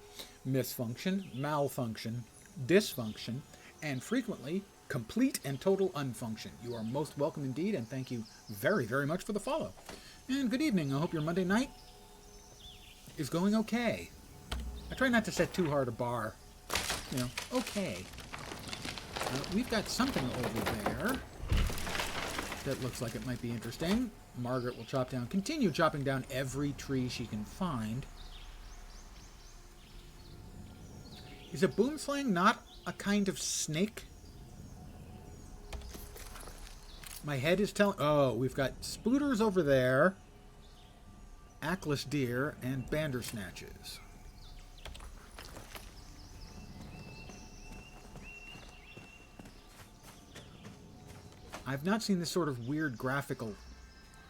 misfunction, malfunction, dysfunction, and frequently complete and total unfunction. You are most welcome indeed, and thank you very, very much for the follow. And good evening. I hope your Monday night is going okay. I try not to set too hard a bar. Okay. We've got something over there that looks like it might be interesting. Margaret will continue chopping down every tree she can find. Is a boomslang not a kind of snake? My head is telling... Oh, we've got spooters over there, ackless deer, and bandersnatches. I've not seen this sort of weird graphical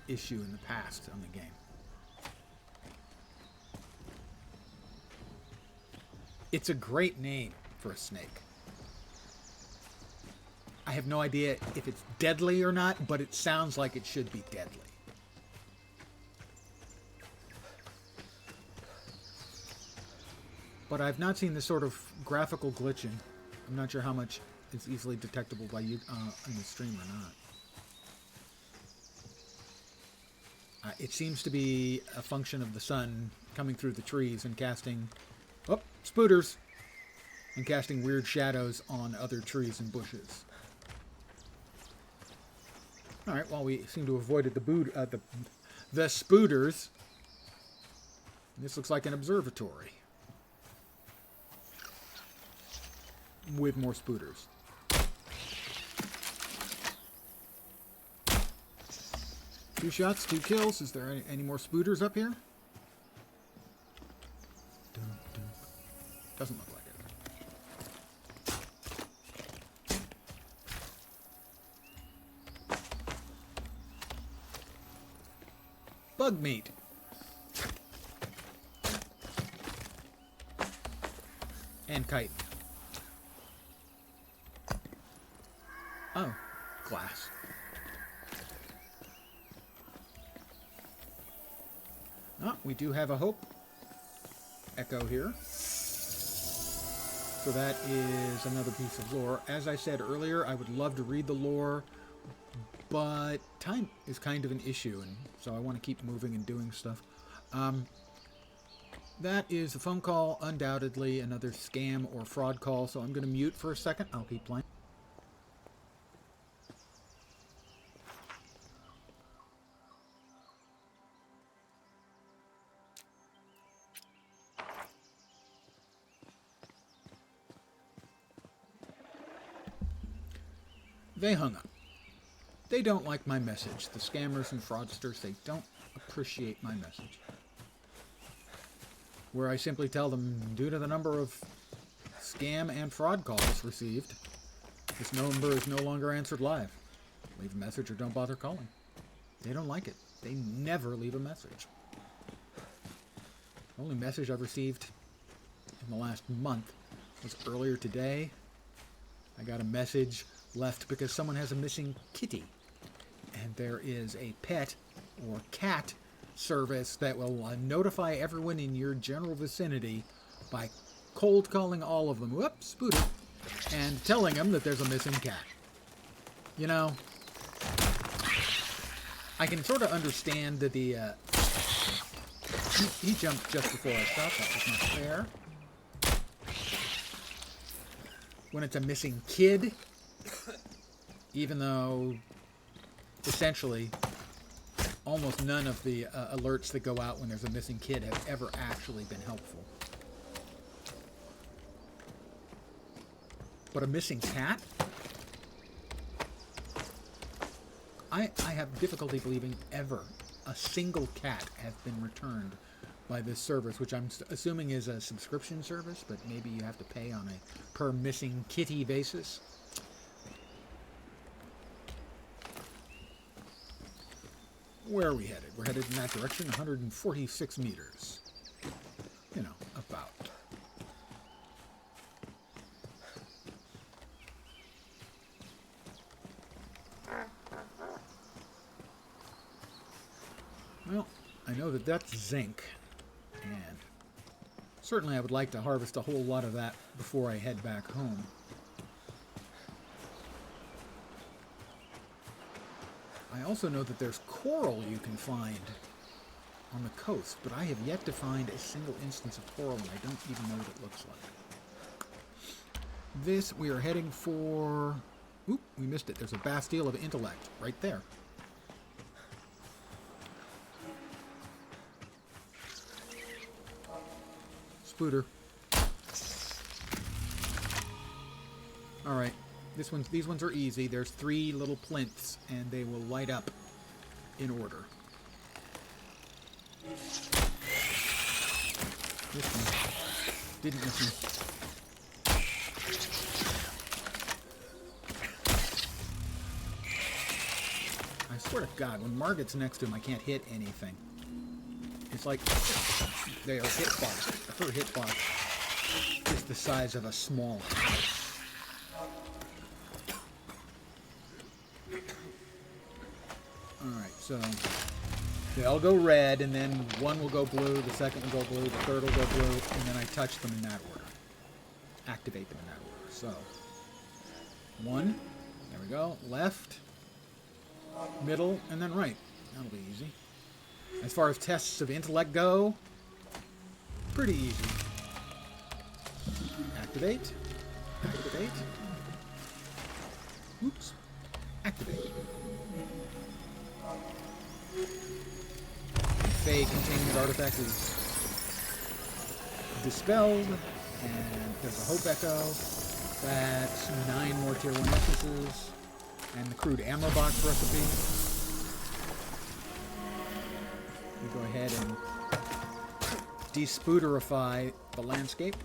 issue in the past on the game. It's a great name for a snake. I have no idea if it's deadly or not, but it sounds like it should be deadly. But I've not seen this sort of graphical glitching. I'm not sure how much it's easily detectable by you in the stream or not. It seems to be a function of the sun coming through the trees and casting... Oh, spooters! And casting weird shadows on other trees and bushes. Alright, well, we seem to have avoided the spooters. This looks like an observatory. With more spooters. Two shots, 2 kills. Is there any more spooters up here? Doesn't look like it. Bug meat. And kite. Oh, glass. Oh, we do have a hope echo here. So that is another piece of lore. As I said earlier, I would love to read the lore, but time is kind of an issue, and so I want to keep moving and doing stuff. That is a phone call, undoubtedly another scam or fraud call, so I'm going to mute for a second. I'll keep playing. They hung up. They don't like my message. The scammers and fraudsters, they don't appreciate my message. Where I simply tell them, due to the number of scam and fraud calls received, this number is no longer answered live. Leave a message or don't bother calling. They don't like it. They never leave a message. The only message I've received in the last month was earlier today. I got a message left because someone has a missing kitty, and there is a pet or cat service that will notify everyone in your general vicinity by cold calling all of them, whoops, spooter, and telling them that there's a missing cat. You know, I can sort of understand that the he jumped just before I stopped. That was not fair. When it's a missing kid, even though essentially almost none of the alerts that go out when there's a missing kid have ever actually been helpful. But a missing cat? I have difficulty believing ever a single cat has been returned by this service, which I'm assuming is a subscription service, but maybe you have to pay on a per missing kitty basis. Where are we headed? We're headed in that direction, 146 meters. You know, about. Well, I know that that's zinc, and certainly I would like to harvest a whole lot of that before I head back home. I also know that there's coral you can find on the coast, but I have yet to find a single instance of coral, and I don't even know what it looks like. This, we are heading for... Oop, we missed it. There's a Bastille of Intellect right there. Spooter. Alright. These ones are easy. There's 3 little plinths, and they will light up in order. This one didn't miss me. I swear to God, when Margot's next to him, I can't hit anything. It's like their hitbox, her hitbox, is the size of a small house. Alright, so they all go red, and then one will go blue, the second will go blue, the third will go blue, and then I touch them in that order. Activate them in that order. So, 1, there we go, left, middle, and then right. That'll be easy. As far as tests of intellect go, pretty easy. Activate. Activate. Oops. Activate. Fey containment artifact is dispelled, and there's a Hope Echo. That's 9 more Tier 1 essences, and the crude ammo box recipe. We go ahead and despooderify the landscape.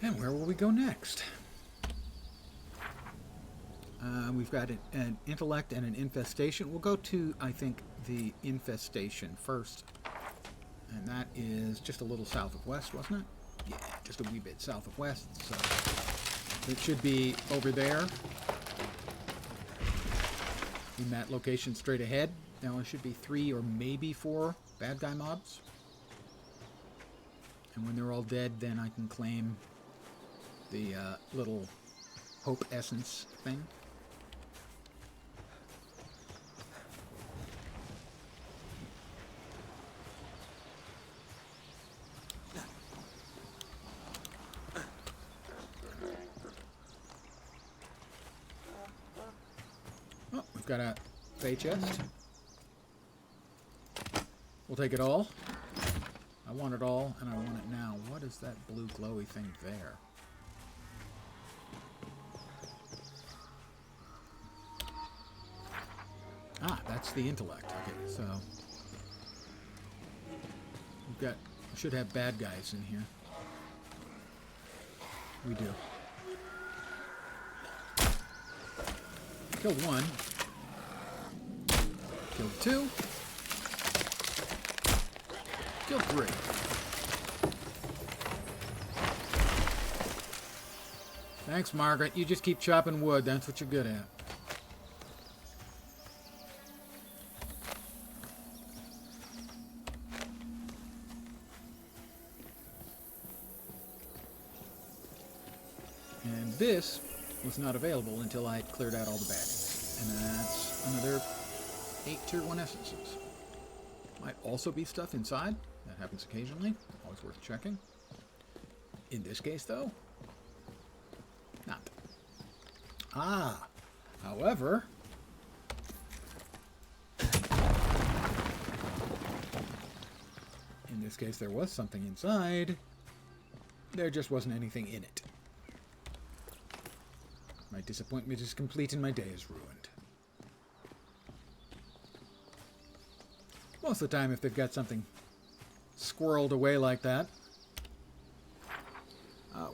And where will we go next? We've got an intellect and an infestation. We'll go to, I think, the infestation first. And that is just a little south of west, wasn't it? Yeah, just a wee bit south of west. So it should be over there in that location straight ahead. Now there should be 3 or maybe 4 bad guy mobs. And when they're all dead, then I can claim the little Hope Essence thing. Oh, we've got a Fey chest. We'll take it all. I want it all, and I want it now. What is that blue glowy thing there? Ah, that's the intellect. Okay, so we've got, we should have bad guys in here. We do. Killed 1. Killed 2. Killed 3. Thanks, Margaret. You just keep chopping wood. That's what you're good at. And this was not available until I had cleared out all the baddies. And that's another 8 Tier 1 essences. Might also be stuff inside. That happens occasionally. Always worth checking. In this case, though, not. Ah, however, in this case there was something inside. There just wasn't anything in it. My disappointment is complete and my day is ruined. Most of the time, if they've got something squirreled away like that,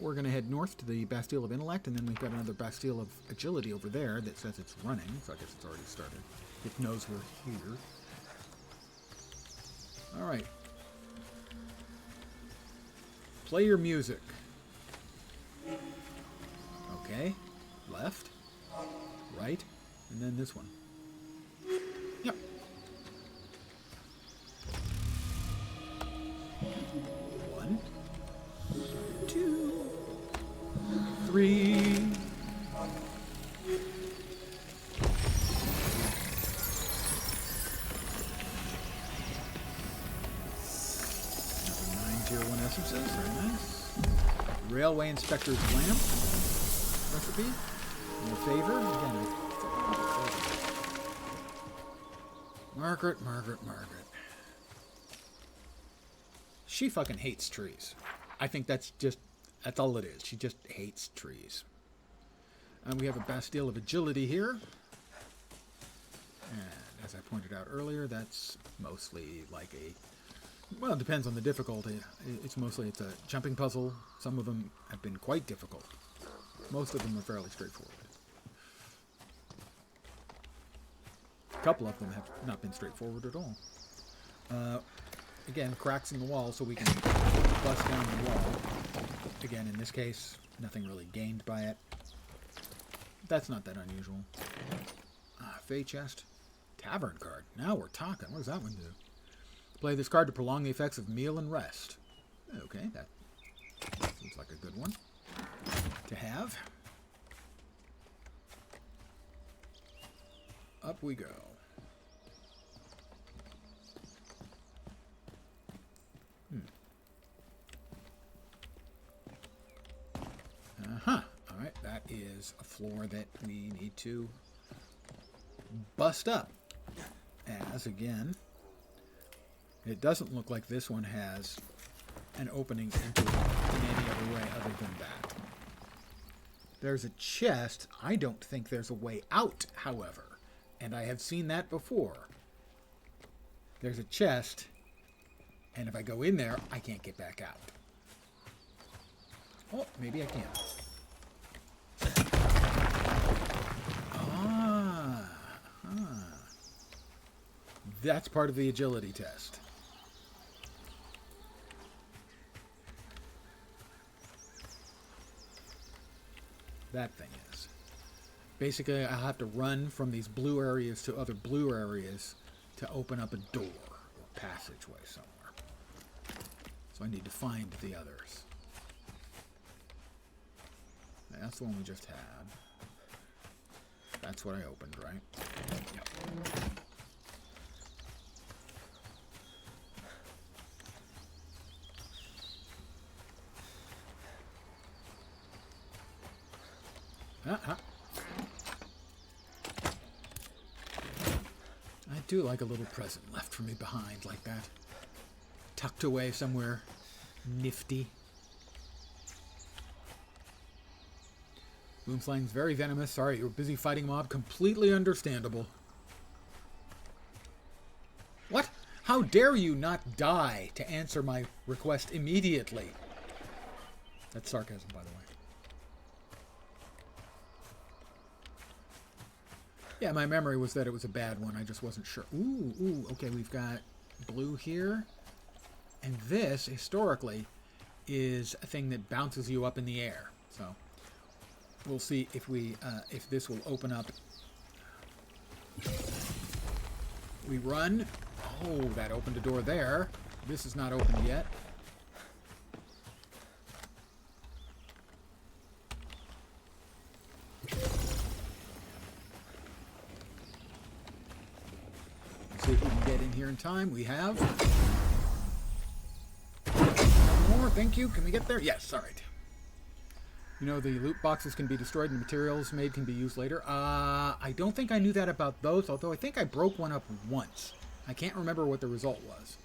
we're going to head north to the Bastille of Intellect, and then we've got another Bastille of Agility over there that says it's running, so I guess it's already started. It knows we're here. Alright. Play your music. Okay. Left. Right. And then this one. Yep. 1, 2, 3. Another 9 Tier Railway inspector's lamp recipe. In your favor. Again, Margaret. She fucking hates trees. I think that's all it is. She just hates trees. And we have a Bastille of Agility here. And as I pointed out earlier, that's mostly like well, it depends on the difficulty. It's a jumping puzzle. Some of them have been quite difficult. Most of them are fairly straightforward. A couple of them have not been straightforward at all. Again, cracks in the wall so we can bust down the wall. Again, in this case, nothing really gained by it. That's not that unusual. Fey chest. Tavern card. Now we're talking. What does that one do? Play this card to prolong the effects of meal and rest. Okay, that seems like a good one to have. Up we go. Alright, that is a floor that we need to bust up. As, again, it doesn't look like this one has an opening into it in any other way other than that. There's a chest. I don't think there's a way out, however. And I have seen that before. There's a chest, and if I go in there, I can't get back out. Oh, maybe I can. That's part of the agility test. That thing is. Basically, I'll have to run from these blue areas to other blue areas to open up a door or passageway somewhere. So I need to find the others. That's the one we just had. That's what I opened, right? Yep. I do like a little present left for me behind like that. Tucked away somewhere nifty. Boomslang's very venomous. Sorry, you were busy fighting a mob. Completely understandable. What? How dare you not die to answer my request immediately? That's sarcasm, by the way. Yeah, my memory was that it was a bad one. I just wasn't sure. Ooh, okay, we've got blue here. And this, historically, is a thing that bounces you up in the air. So, we'll see if if this will open up. We run. Oh, that opened a door there. This is not opened yet. See if we can get in here in time. We have. More, thank you. Can we get there? Yes, all right. You know, the loot boxes can be destroyed and materials made can be used later. I don't think I knew that about those, although I think I broke one up once. I can't remember what the result was.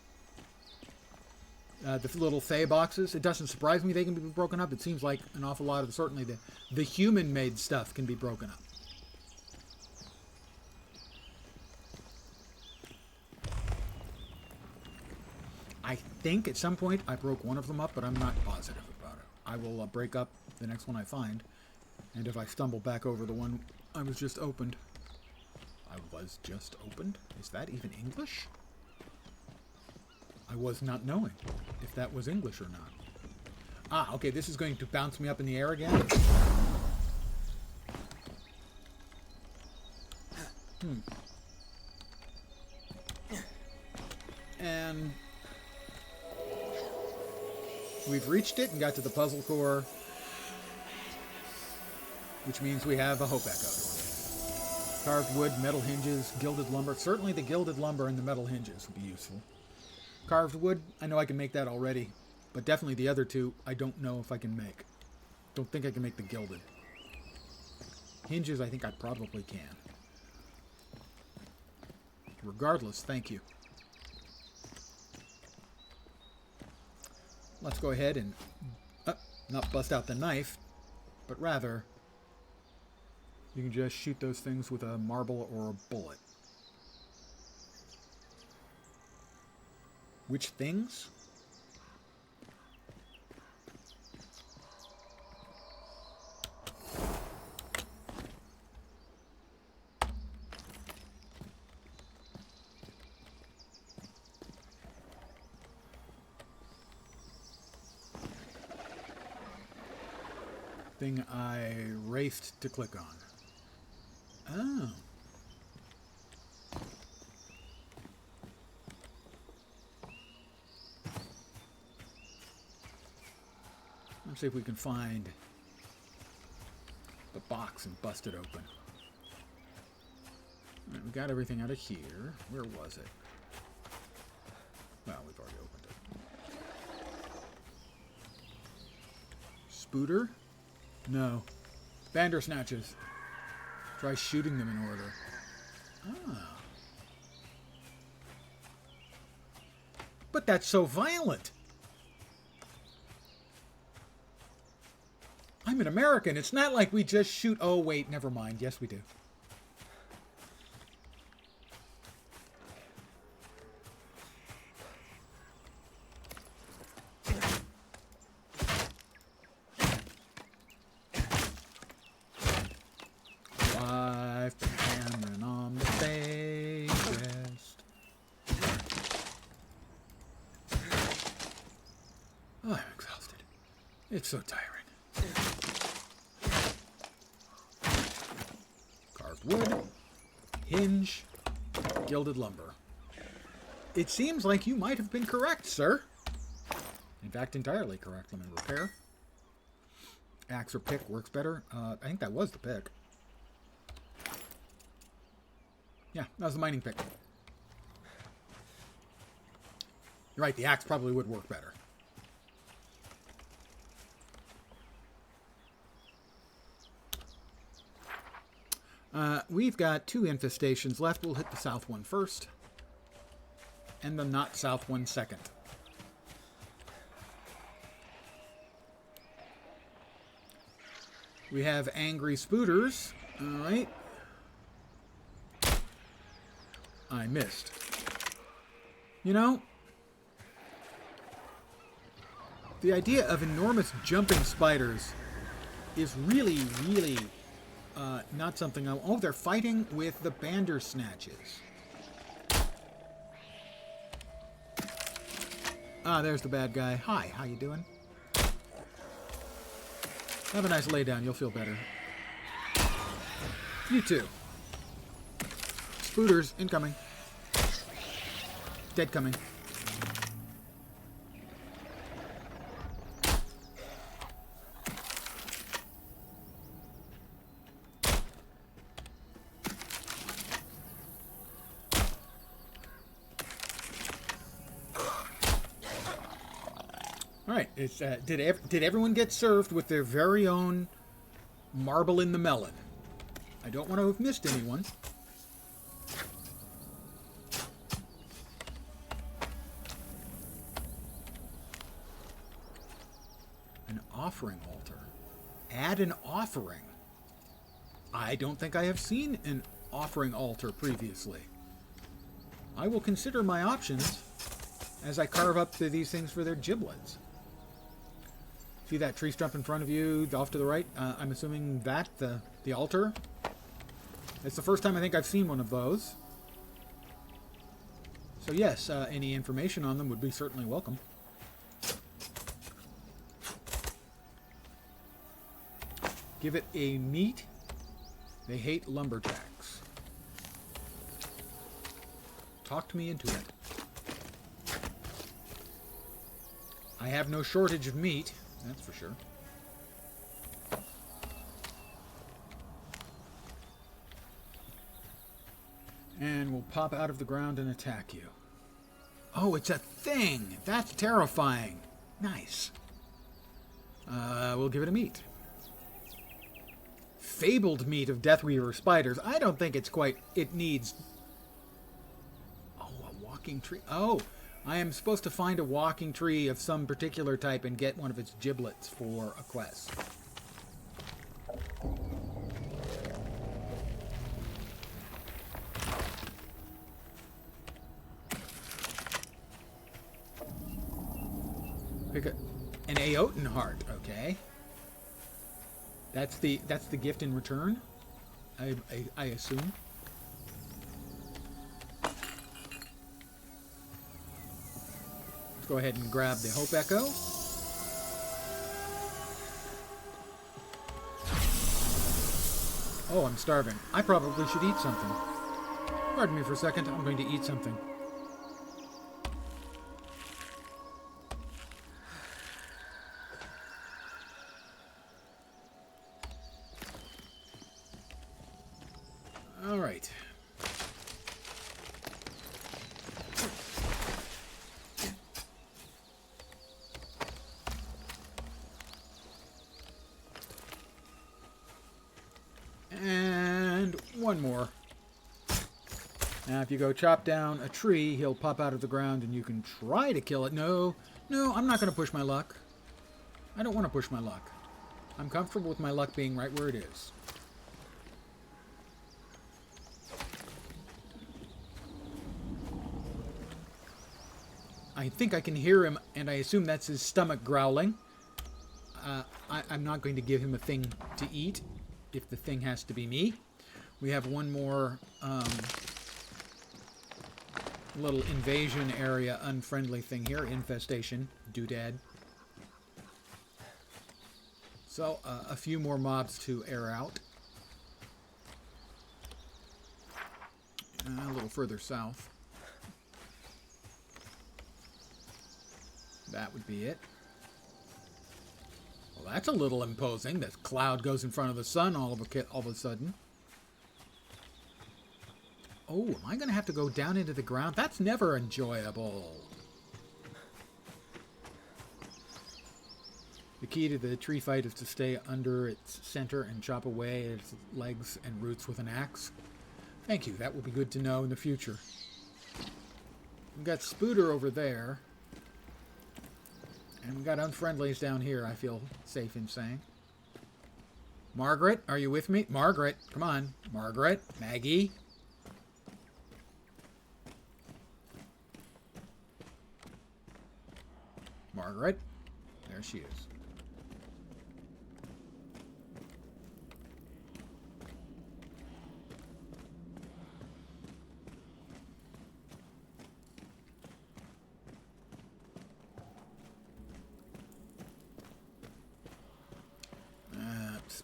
The little Fey boxes, it doesn't surprise me they can be broken up. It seems like an awful lot of, certainly the human-made stuff can be broken up. I think at some point I broke one of them up, but I'm not positive about it. I will break up the next one I find, and if I stumble back over the one I was just opened. I was just opened? Is that even English? I was not knowing if that was English or not. Ah, okay, this is going to bounce me up in the air again. And we've reached it and got to the puzzle core, which means we have a Hope Echo. Carved wood, metal hinges, gilded lumber. Certainly the gilded lumber and the metal hinges would be useful. Carved wood, I know I can make that already, but definitely the other two, I don't know if I can make. Don't think I can make the gilded. Hinges, I think I probably can. Regardless, thank you. Let's go ahead and not bust out the knife, but rather you can just shoot those things with a marble or a bullet. Which things? Thing I raced to click on. Oh. Let's see if we can find the box and bust it open. All right, we got everything out of here. Where was it? Well, we've already opened it. Spooter? No. Bandersnatches. Try shooting them in order. Ah. But that's so violent. I'm an American. It's not like we just shoot... Oh, wait. Never mind. Yes, we do. I've been hammering on the bay rest. Oh, I'm exhausted. It's so tiring. Carved wood, hinge, gilded lumber. It seems like you might have been correct, sir. In fact, entirely correct. Let me repair. Axe or pick works better. I think that was the pick. Yeah, that was the mining pick. You're right, the axe probably would work better. We've got 2 infestations left. We'll hit the south one first. And the not south one second. We have angry spooters. Alright. I missed. You know, the idea of enormous jumping spiders is really, really not something I... Oh, they're fighting with the Bandersnatches. Ah, there's the bad guy. Hi, how you doing? Have a nice lay down. You'll feel better. You too. Spooters incoming. Dead coming. All right. It's did everyone get served with their very own marble in the melon? I don't want to have missed anyone. An offering altar. Add an offering. I don't think I have seen an offering altar previously. I will consider my options as I carve up these things for their giblets. See that tree stump in front of you, off to the right? I'm assuming that, the altar. It's the first time I think I've seen one of those. So yes, any information on them would be certainly welcome. Give it a meat. They hate lumberjacks. Talked me into it. I have no shortage of meat, that's for sure. And we'll pop out of the ground and attack you. Oh, it's a thing! That's terrifying. Nice. We'll give it a meat. fabled meat of Deathweaver spiders. I don't think it's quite... It needs... Oh, a walking tree. Oh, I am supposed to find a walking tree of some particular type and get one of its giblets for a quest. Pick an Aoten heart, okay. That's the gift in return, I assume. Let's go ahead and grab the Hope Echo. Oh, I'm starving. I probably should eat something. Pardon me for a second. I'm going to eat something. All right. And one more. Now, if you go chop down a tree, he'll pop out of the ground and you can try to kill it. No, I'm not going to push my luck. I don't want to push my luck. I'm comfortable with my luck being right where it is. I think I can hear him, and I assume that's his stomach growling. I'm not going to give him a thing to eat, if the thing has to be me. We have one more little invasion area unfriendly thing here. Infestation. Doodad. So, a few more mobs to air out. A little further south. That would be it. Well, that's a little imposing. That cloud goes in front of the sun all of a sudden. Oh, am I going to have to go down into the ground? That's never enjoyable. The key to the tree fight is to stay under its center and chop away its legs and roots with an axe. Thank you. That will be good to know in the future. We've got Spooter over there. And we've got unfriendlies down here, I feel safe in saying. Margaret, are you with me? Margaret, come on. Margaret, Maggie. Margaret. There she is.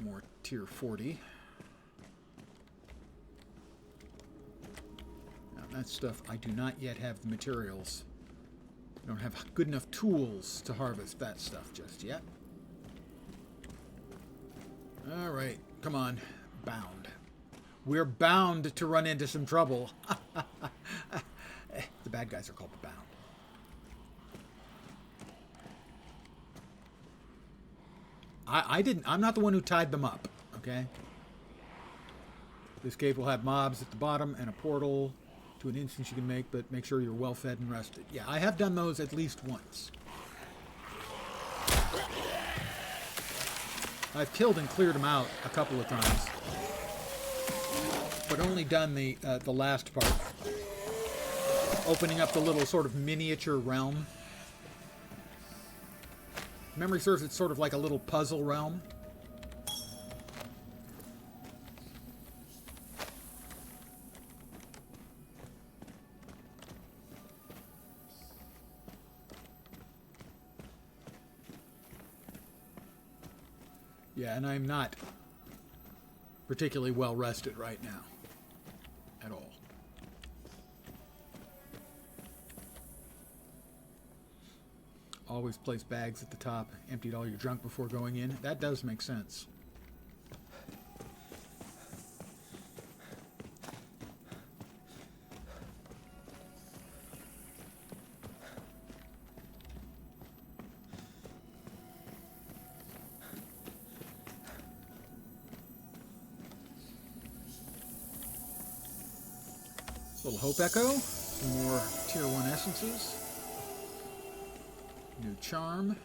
More tier 40. Now that stuff, I do not yet have the materials. I don't have good enough tools to harvest that stuff just yet. Alright, come on. Bound. We're bound to run into some trouble. The bad guys are called bound. I'm not the one who tied them up, okay? This cave will have mobs at the bottom and a portal to an instance you can make, but make sure you're well fed and rested. Yeah, I have done those at least once. I've killed and cleared them out a couple of times, but only done the last part. Opening up the little sort of miniature realm. Memory serves, it's sort of like a little puzzle realm. Yeah, and I'm not particularly well rested right now. At all. Always place bags at the top. Emptied all your junk before going in. That does make sense. Little Hope Echo. Some more Tier 1 essences. New Charm.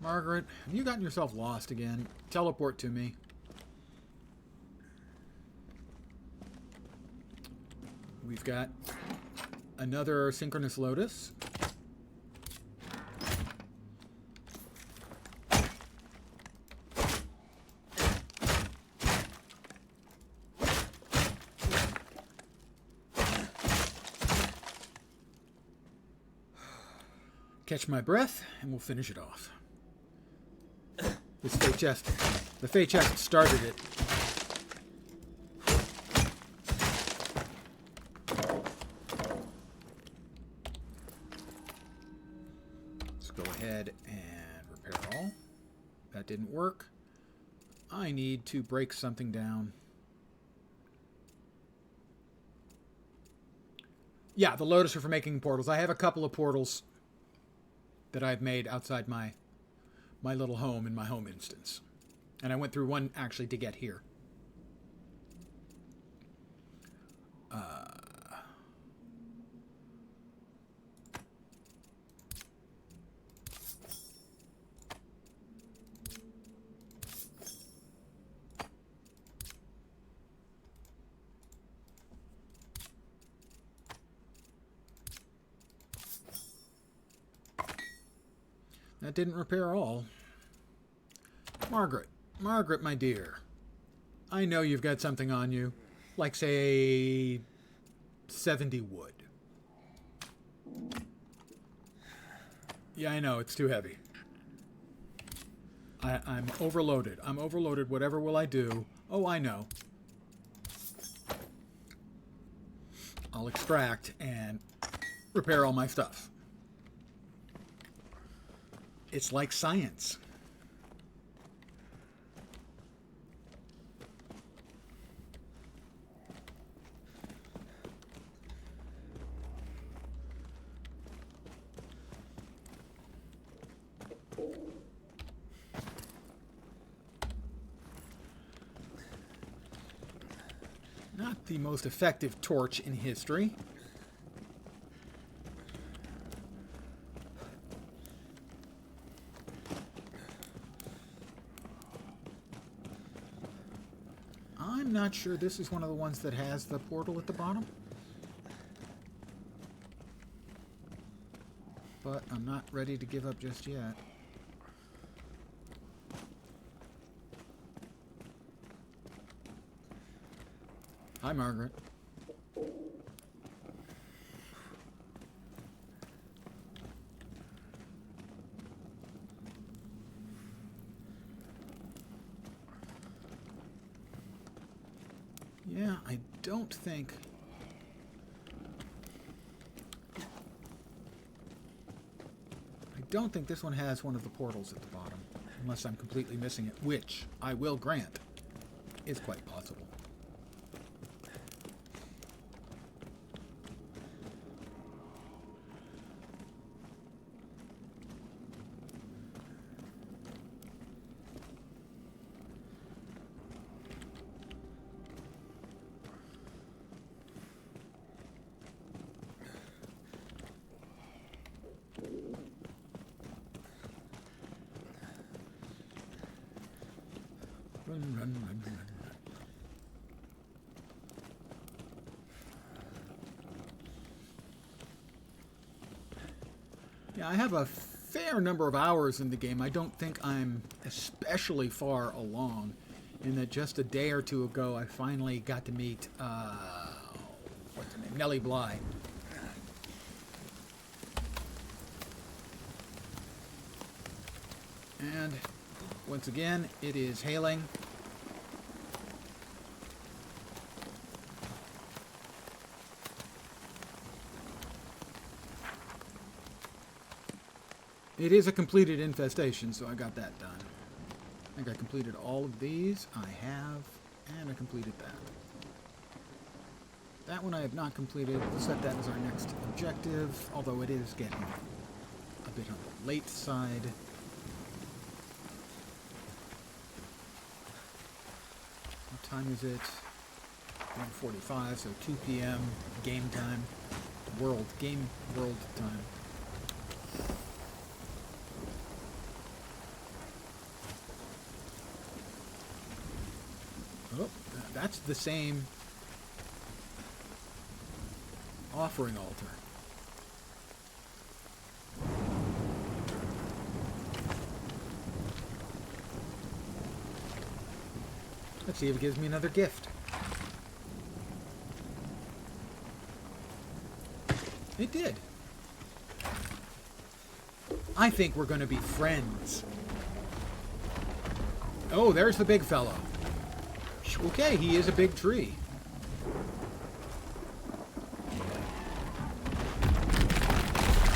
Margaret, have you gotten yourself lost again? Teleport to me. We've got another Synchronous Lotus. Catch my breath, and we'll finish it off. This fate chest, the fate chest started it. Let's go ahead and repair all. That didn't work. I need to break something down. Yeah, the Lotus are for making portals. I have a couple of portals that I've made outside my little home in my home instance. And I went through one actually to get here. That didn't repair all. Margaret, my dear. I know you've got something on you. Like, say, 70 wood. Yeah, I know, it's too heavy. I'm overloaded. I'm overloaded. Whatever will I do? Oh, I know. I'll extract and repair all my stuff. It's like science. Not the most effective torch in history. I'm not sure this is one of the ones that has the portal at the bottom. But I'm not ready to give up just yet. Hi, Margaret. Yeah, I don't think... this one has one of the portals at the bottom. Unless I'm completely missing it, which I will grant is quite possible. Run. Yeah, I have a fair number of hours in the game. I don't think I'm especially far along, in that just a day or two ago I finally got to meet, what's her name? Nellie Bly. And once again, it is hailing. It is a completed infestation, so I got that done. I think I completed all of these. I have, and I completed that. That one I have not completed. We'll set that as our next objective, although it is getting a bit hungry. late side. What time is it? 1:45, so 2 p.m. game time. World time. Oh, that's the same offering altar. Let's see if it gives me another gift. It did. I think we're going to be friends. Oh, there's the big fellow. Okay, he is a big tree.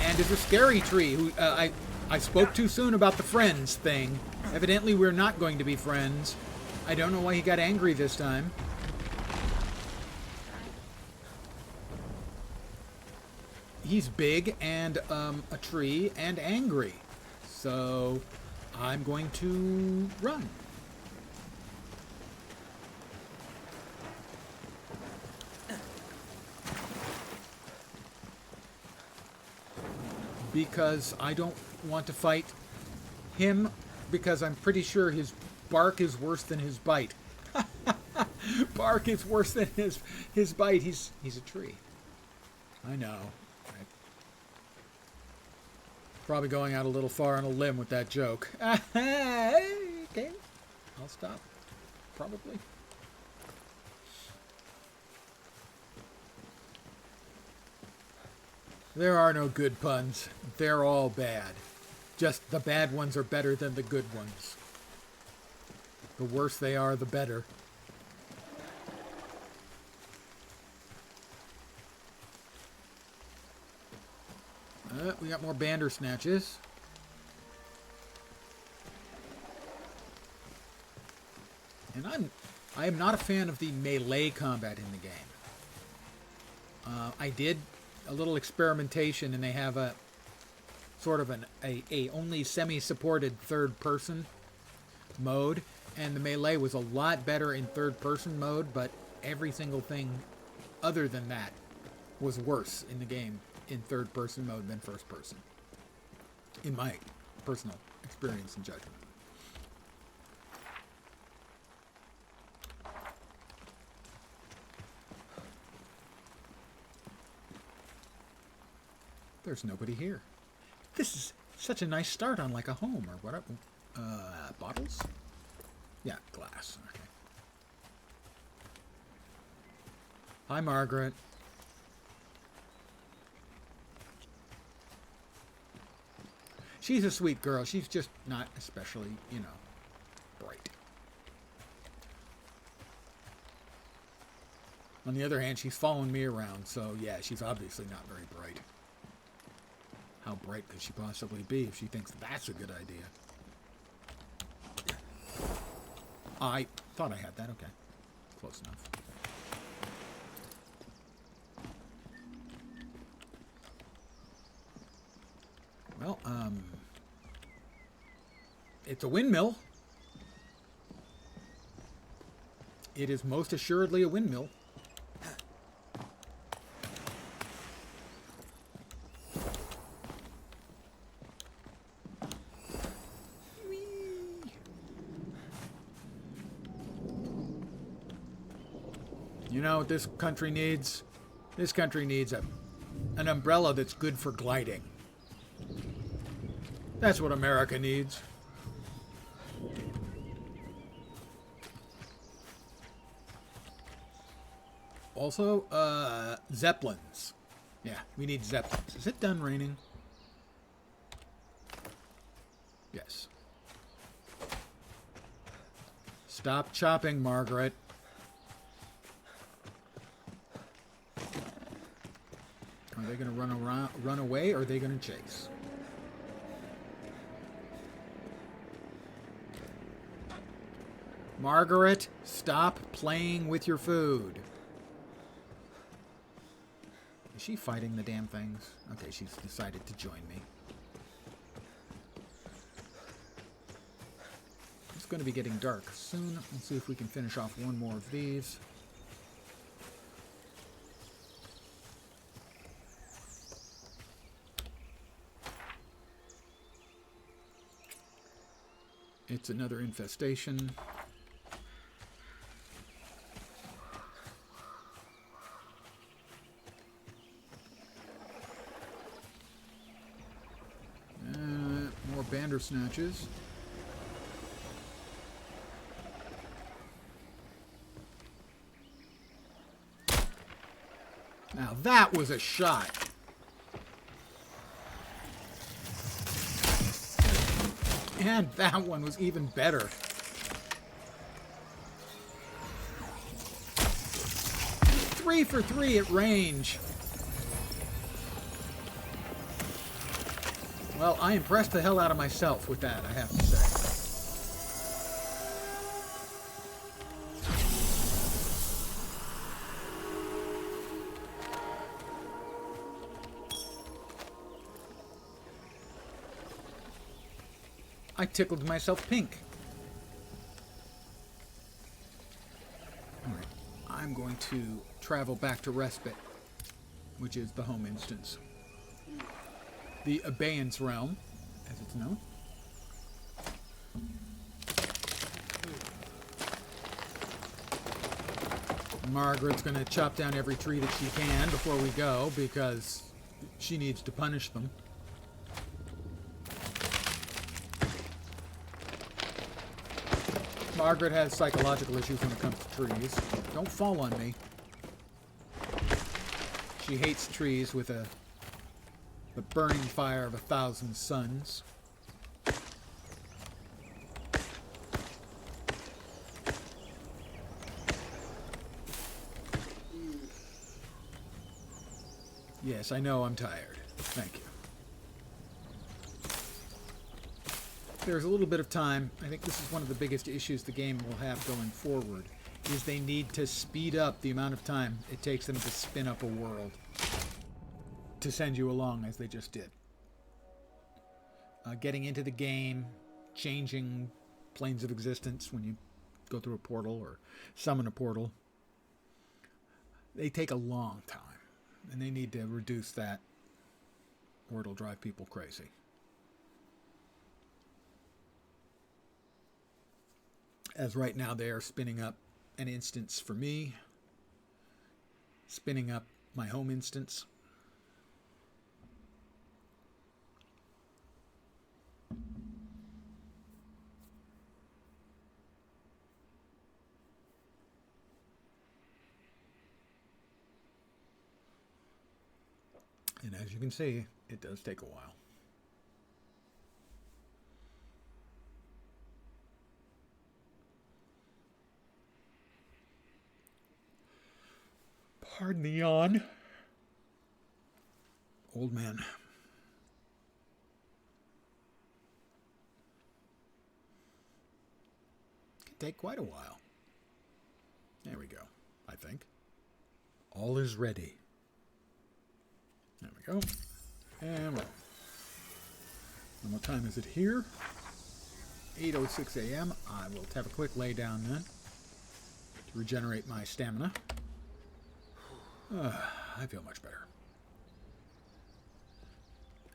And is a scary tree. Who I spoke too soon about the friends thing. Evidently, we're not going to be friends. I don't know why he got angry this time. He's big and a tree and angry. So I'm going to run. Because I don't want to fight him, because I'm pretty sure his bark is worse than his bite. Bark is worse than his bite. He's a tree. I know. Probably going out a little far on a limb with that joke. Okay. I'll stop. Probably. There are no good puns. They're all bad. Just the bad ones are better than the good ones. The worse they are, the better. We got more Bandersnatches. And I am not a fan of the melee combat in the game. I did a little experimentation, and they have a sort of a only semi-supported third-person mode, and the melee was a lot better in third-person mode, but every single thing other than that was worse in the game in third-person mode than first-person, in my personal experience and judgment. There's nobody here. This is such a nice start on like a home or whatever. Bottles? Yeah, glass. Okay. Hi, Margaret. She's a sweet girl. She's just not especially, bright. On the other hand, she's following me around, so yeah, she's obviously not very bright. How bright could she possibly be if she thinks that's a good idea? I thought I had that. Okay. Close enough. Well, it's a windmill. It is most assuredly a windmill. You know what this country needs? This country needs an umbrella that's good for gliding. That's what America needs. Also, Zeppelins. Yeah, we need Zeppelins. Is it done raining? Yes. Stop chopping, Margaret. Are they going to run away, or are they going to chase? Margaret, stop playing with your food. Is she fighting the damn things? Okay, she's decided to join me. going to be getting dark soon. Let's see if we can finish off one more of these. It's another infestation. More bandersnatches. Now that was a shot. And that one was even better. Three for three at range. Well, I impressed the hell out of myself with that, I have to say. I tickled myself pink. Alright, I'm going to travel back to Respite, which is the home instance. The Abeyance Realm, as it's known. Margaret's going to chop down every tree that she can before we go, because she needs to punish them. Margaret has psychological issues when it comes to trees. Don't fall on me. She hates trees with the burning fire of 1,000 suns. Yes, I know I'm tired. Thank you. There's a little bit of time. I think this is one of the biggest issues the game will have going forward, is they need to speed up the amount of time it takes them to spin up a world to send you along, as they just did. Getting into the game, changing planes of existence when you go through a portal or summon a portal, they take a long time, and they need to reduce that, or it'll drive people crazy. As right now they are spinning up an instance for me, spinning up my home instance. And as you can see, it does take a while. Pardon the yawn. Old man. Could take quite a while. There we go, I think. All is ready. There we go. And well. And what time is it here? 8:06 a.m. I will have a quick lay down then to regenerate my stamina. I feel much better.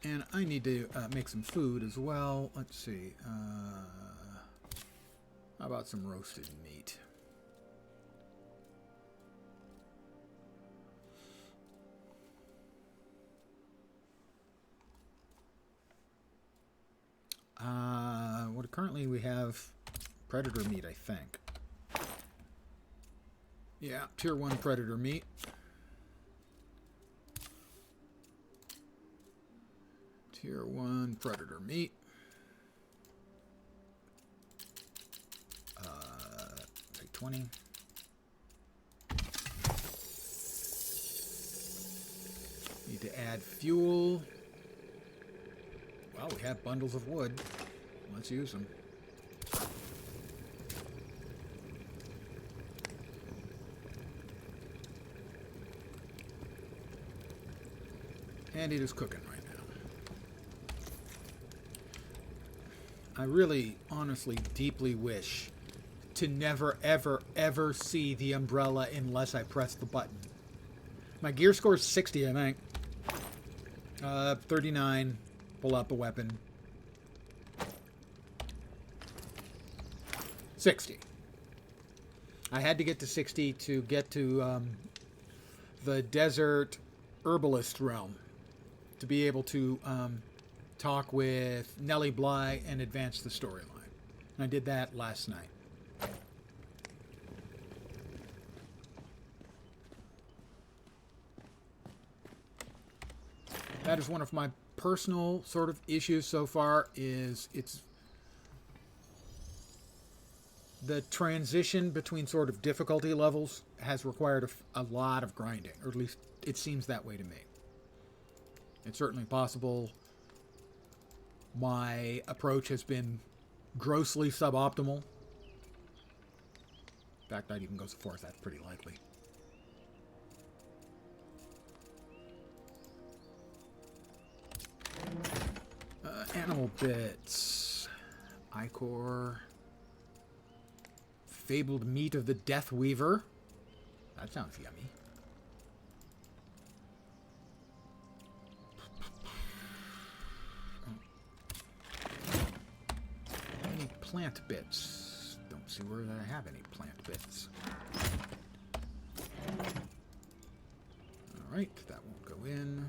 And I need to make some food as well. Let's see. How about some roasted meat? What currently we have predator meat, I think. Yeah, tier 1 predator meat. Tier 1 predator meat. Say 20. Need to add fuel. Well, we have bundles of wood. Let's use them. And it is cooking right now. I really, honestly, deeply wish to never, ever, ever see the umbrella unless I press the button. My gear score is 60, I think. 39. Pull out the weapon. 60. I had to get to 60 to get to the desert herbalist realm to be able to talk with Nellie Bly and advance the storyline. And I did that last night. That is one of my personal sort of issues so far, is it's the transition between sort of difficulty levels has required a lot of grinding, or at least it seems that way to me. It's certainly possible my approach has been grossly suboptimal. In fact, I'd even go so far as that's pretty likely. Animal bits. Ichor. Fabled meat of the Death Weaver. That sounds yummy. Any plant bits? Don't see where I have any plant bits. Alright, that won't go in.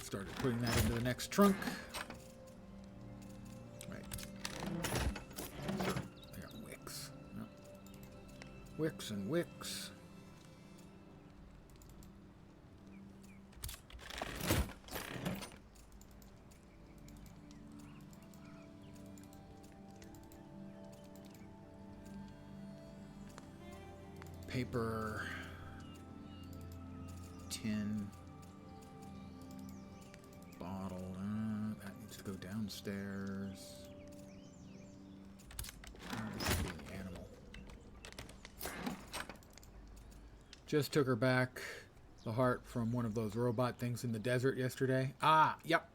Started putting that into the next trunk. Right. Sure. I got wicks. No. Wicks and wicks. Paper. Tin. Bottle. That needs to go downstairs. This is the animal. Just took her back the heart from one of those robot things in the desert yesterday. Ah, yep.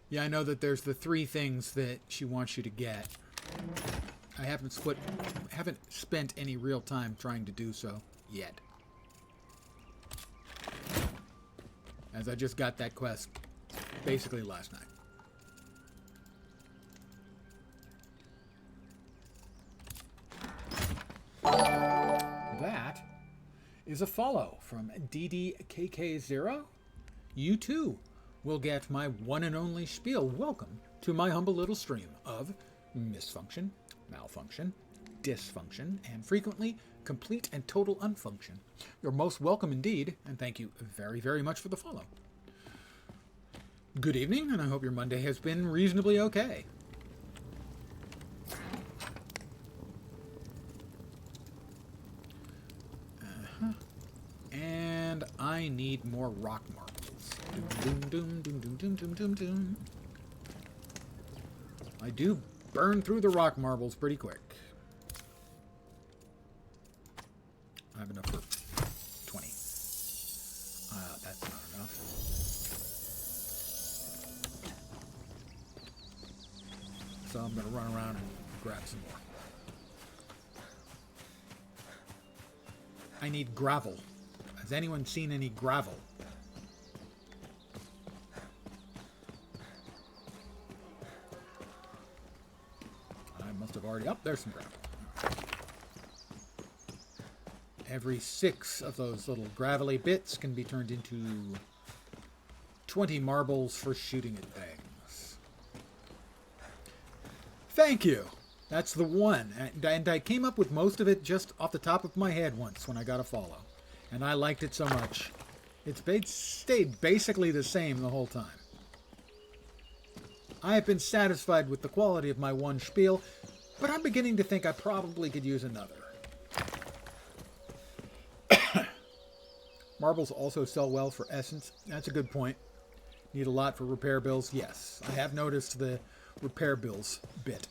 Yeah, I know that there's the 3 things that she wants you to get. I haven't spent any real time trying to do so yet. As I just got that quest basically last night. That is a follow from DDKK0. You too will get my one and only spiel. Welcome to my humble little stream of misfunction, malfunction, dysfunction, and frequently complete and total unfunction. You're most welcome indeed, and thank you very, very much for the follow. Good evening, and I hope your Monday has been reasonably okay. And I need more rock marbles. Doom, doom, doom, doom, doom, doom, doom, doom. I do burn through the rock marbles pretty quick. I have enough for 20. That's not enough. So I'm going to run around and grab some more. I need gravel. Has anyone seen any gravel? I must have already... Oh, there's some gravel. Every 6 of those little gravelly bits can be turned into 20 marbles for shooting at things. Thank you. That's the one. And I came up with most of it just off the top of my head once when I got a follow. And I liked it so much. It's stayed basically the same the whole time. I have been satisfied with the quality of my one spiel, but I'm beginning to think I probably could use another. Marbles also sell well for essence. That's a good point. Need a lot for repair bills? Yes. I have noticed the repair bills bit.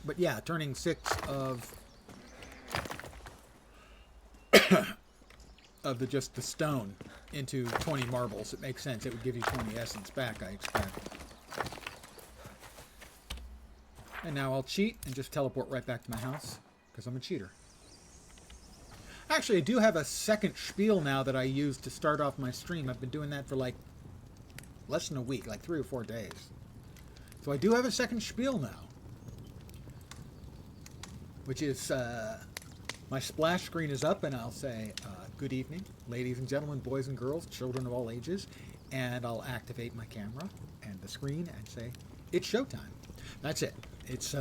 But yeah, turning 6 of just the stone into 20 marbles, it makes sense. It would give you 20 essence back, I expect. And now I'll cheat and just teleport right back to my house, because I'm a cheater. Actually, I do have a second spiel now that I use to start off my stream. I've been doing that for like less than a week, like 3 or 4 days. So I do have a second spiel now, which is my splash screen is up, and I'll say, good evening, ladies and gentlemen, boys and girls, children of all ages, and I'll activate my camera and the screen and say, it's showtime. That's it. It's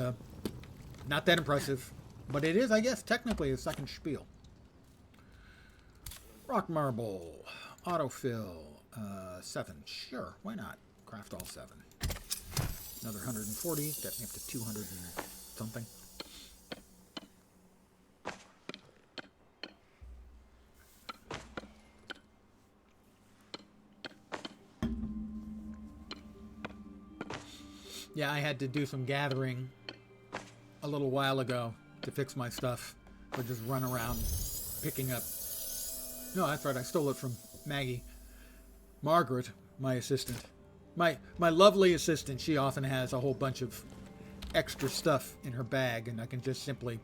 not that impressive, but it is, I guess, technically a second spiel. Rock marble, autofill, 7. Sure, why not? Craft all 7. Another 140, get me up to 200 and something. Yeah, I had to do some gathering a little while ago to fix my stuff, or just run around picking up. No, that's right, I stole it from Maggie. Margaret, my assistant. My lovely assistant, she often has a whole bunch of extra stuff in her bag, and I can just simply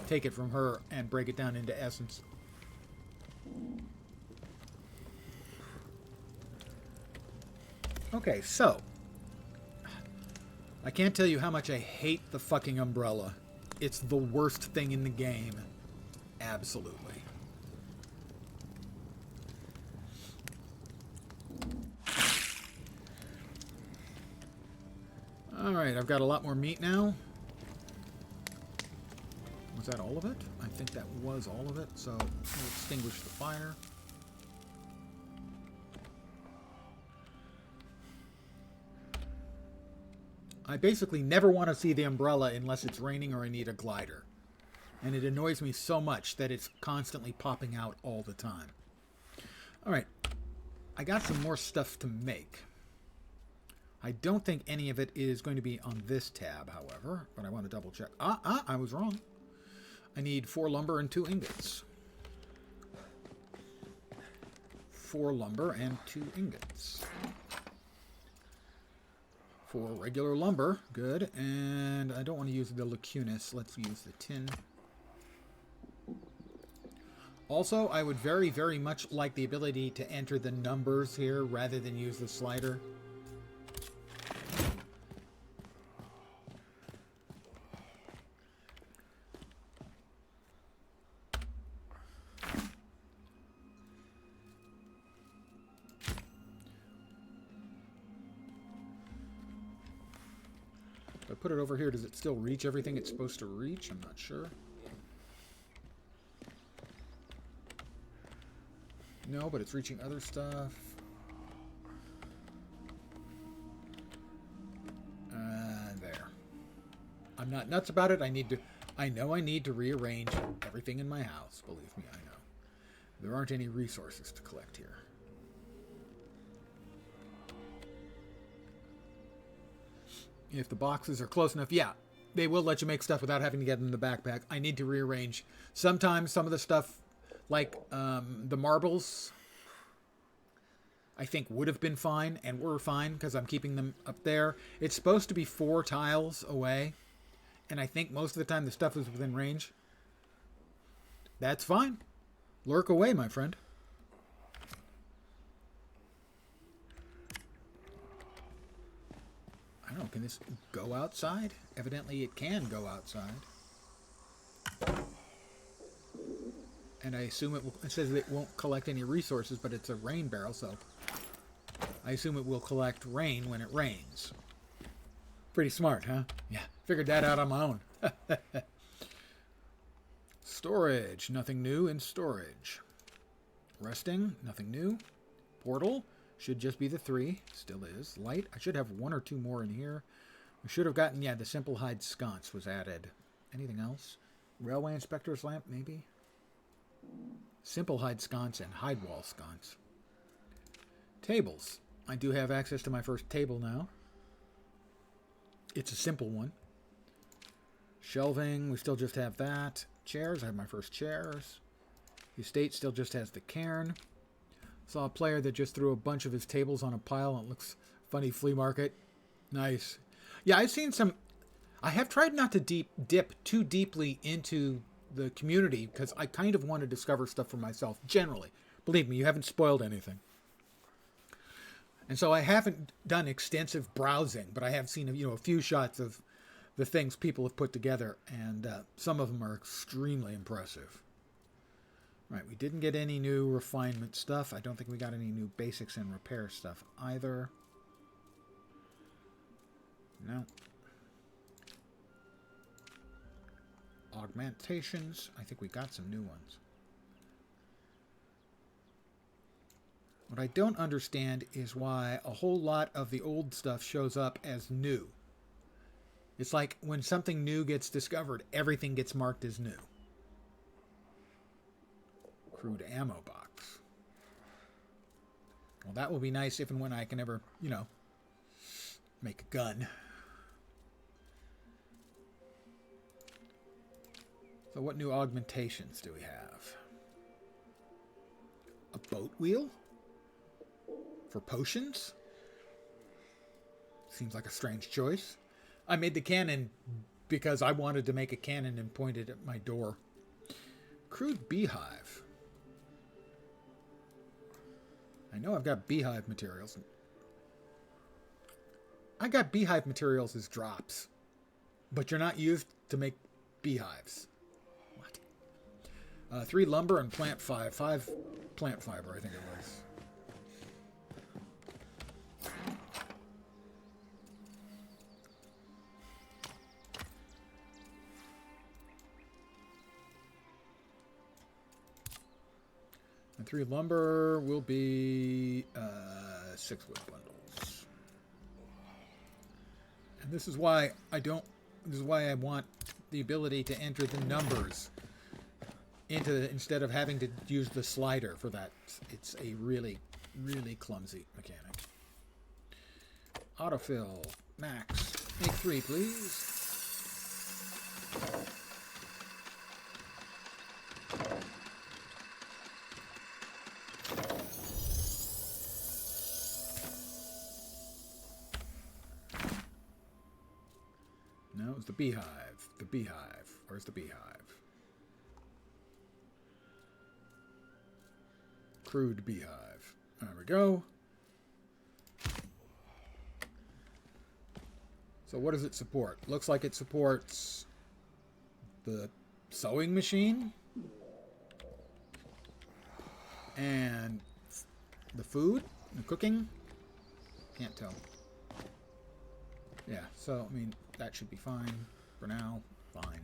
take it from her and break it down into essence. Okay, so I can't tell you how much I hate the fucking umbrella. It's the worst thing in the game. Absolutely. Alright, I've got a lot more meat now. Was that all of it? I think that was all of it, so we'll extinguish the fire. I basically never want to see the umbrella unless it's raining or I need a glider. And it annoys me so much that it's constantly popping out all the time. Alright, I got some more stuff to make. I don't think any of it is going to be on this tab, however, but I want to double check. I was wrong. I need 4 lumber and 2 ingots. 4 lumber and 2 ingots. 4 regular lumber, good, and I don't want to use the lacunis. Let's use the tin. Also, I would very, very much like the ability to enter the numbers here rather than use the slider. If I put it over here, does it still reach everything it's supposed to reach? I'm not sure. No, but it's reaching other stuff. There. I'm not nuts about it. I know I need to rearrange everything in my house. Believe me, I know. There aren't any resources to collect here. If the boxes are close enough, yeah, they will let you make stuff without having to get in the backpack. I need to rearrange. Sometimes some of the stuff, like the marbles, I think would have been fine and were fine because I'm keeping them up there. It's supposed to be 4 tiles away, and I think most of the time the stuff is within range. That's fine. Lurk away, my friend. I don't know, can this go outside? Evidently it can go outside. And I assume it says it won't collect any resources, but it's a rain barrel, so I assume it will collect rain when it rains. Pretty smart, huh? Yeah, figured that out on my own. Storage, nothing new in storage. Resting, nothing new. Portal, should just be the 3, still is. Light, I should have 1 or 2 more in here. We should have gotten, yeah, the simple hide sconce was added. Anything else? Railway inspector's lamp, maybe? Simple hide sconce and hide wall sconce. Tables. I do have access to my first table now. It's a simple one. Shelving, we still just have that. Chairs, I have my first chairs. The estate still just has the cairn. Saw a player that just threw a bunch of his tables on a pile and it looks funny. Flea market. Nice. Yeah, I've seen some... I have tried not to dip too deeply into the community because I kind of want to discover stuff for myself, generally. Believe me, you haven't spoiled anything. And so I haven't done extensive browsing, but I have seen a few shots of the things people have put together, and some of them are extremely impressive. Right, we didn't get any new refinement stuff. I don't think we got any new basics and repair stuff either. No. Augmentations. I think we got some new ones. What I don't understand is why a whole lot of the old stuff shows up as new. It's like when something new gets discovered, everything gets marked as new. Crude ammo box. Well, that will be nice if and when I can ever, make a gun. So what new augmentations do we have? A boat wheel? For potions? Seems like a strange choice. I made the cannon because I wanted to make a cannon and point it at my door. Crude beehive. I know I've got beehive materials. I got beehive materials as drops. But you're not used to make beehives. What? 3 lumber and plant 5. 5 plant fiber, I think it was. And 3 lumber will be 6 wood bundles. And this is why I want the ability to enter the numbers instead of having to use the slider for that. It's a really, really clumsy mechanic. Autofill, max. Make 3, please. No, it's the beehive. The beehive. Where's the beehive? Crude beehive. There we go. So what does it support? Looks like it supports the sewing machine and the food, the cooking. Can't tell. Yeah, so, I mean, that should be fine for now. Fine.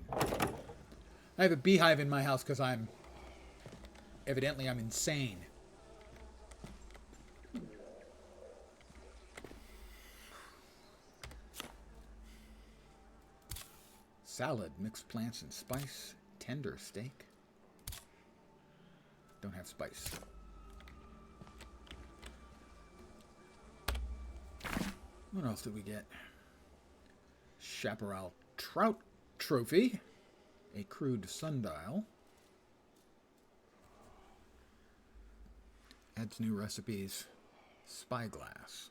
I have a beehive in my house because I'm insane. Salad, mixed plants and spice, tender steak. Don't have spice. What else did we get? Chaparral trout trophy, a crude sundial. Adds new recipes. Spyglass.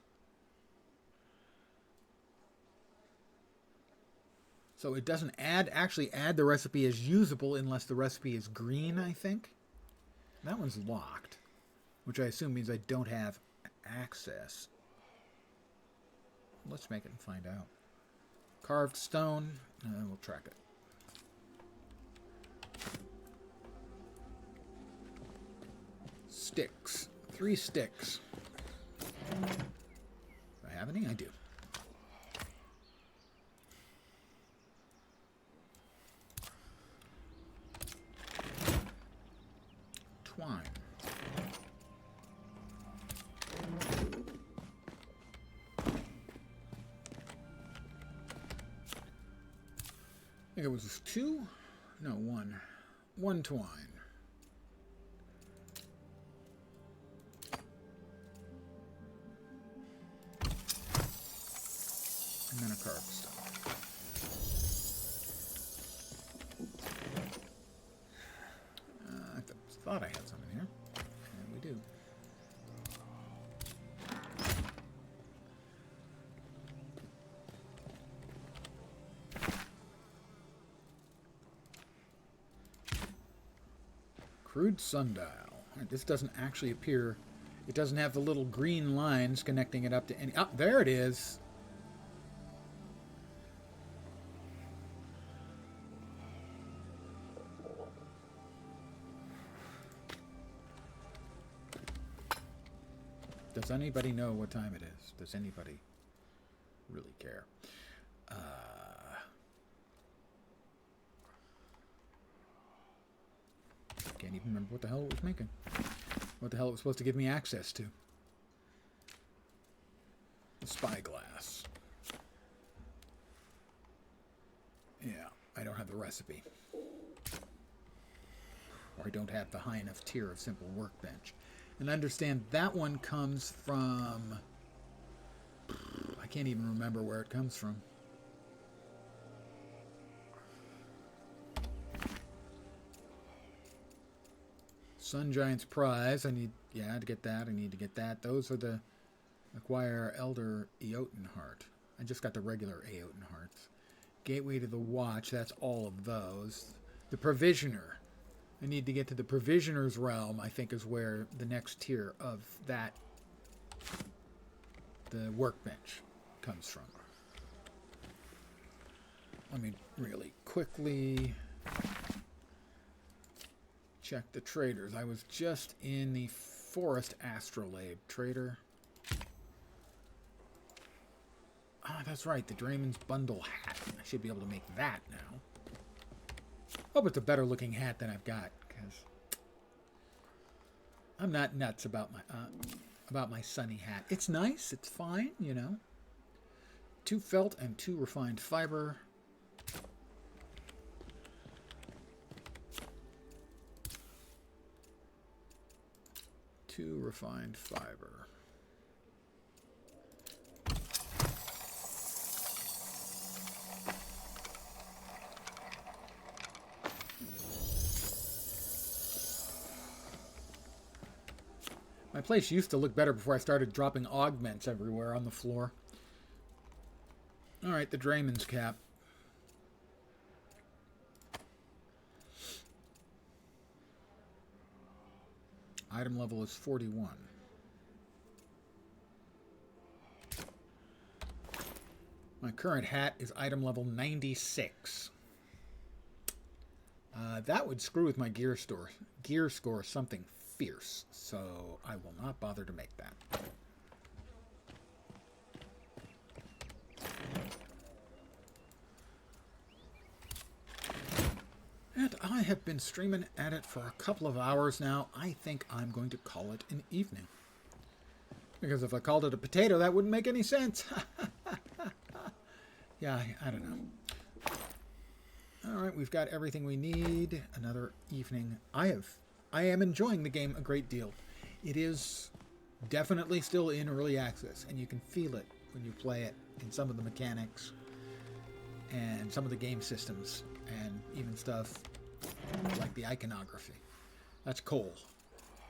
So it doesn't actually add the recipe as usable unless the recipe is green, I think. That one's locked, which I assume means I don't have access. Let's make it and find out. Carved stone. We'll track it. Sticks. 3 sticks. Do I have any? I do. Twine. I think it was 2? No, 1. 1 twine. And then a carved stone. Crude sundial. Right, this doesn't actually appear. It doesn't have the little green lines connecting it up to any. Oh, there it is. Does anybody know what time it is? Does anybody really care? Can't even remember what the hell it was making. What the hell it was supposed to give me access to. The spyglass. Yeah, I don't have the recipe. Or I don't have the high enough tier of simple workbench. And understand that one comes from... I can't even remember where it comes from. Sun Giant's Prize. I need, yeah, to get that. I need to get that. Those are the acquire Elder Eoten Heart. I just got the regular Eoten Hearts. Gateway to the Watch. That's all of those. The Provisioner. I need to get to the Provisioner's Realm, I think, is where the next tier of that, the workbench, comes from. Let me really quickly check the traders. I was just in the Forest Astrolabe trader. Ah, that's right, the Drayman's Bundle hat. I should be able to make that now. Hope it's a better looking hat than I've got, because I'm not nuts about my sunny hat. It's nice, it's fine, you know. 2 felt and 2 refined fiber. Refined fiber. My place used to look better before I started dropping augments everywhere on the floor. All right, the Drayman's cap. Item level is 41. My current hat is item level 96. That would screw with my gear score something fierce, so I will not bother to make that. And I have been streaming at it for a couple of hours now. I think I'm going to call it an evening. Because if I called it a potato, that wouldn't make any sense. Yeah, I don't know. All right, we've got everything we need. Another evening. I am enjoying the game a great deal. It is definitely still in early access, and you can feel it when you play it in some of the mechanics and some of the game systems, and even stuff like the iconography. That's cool.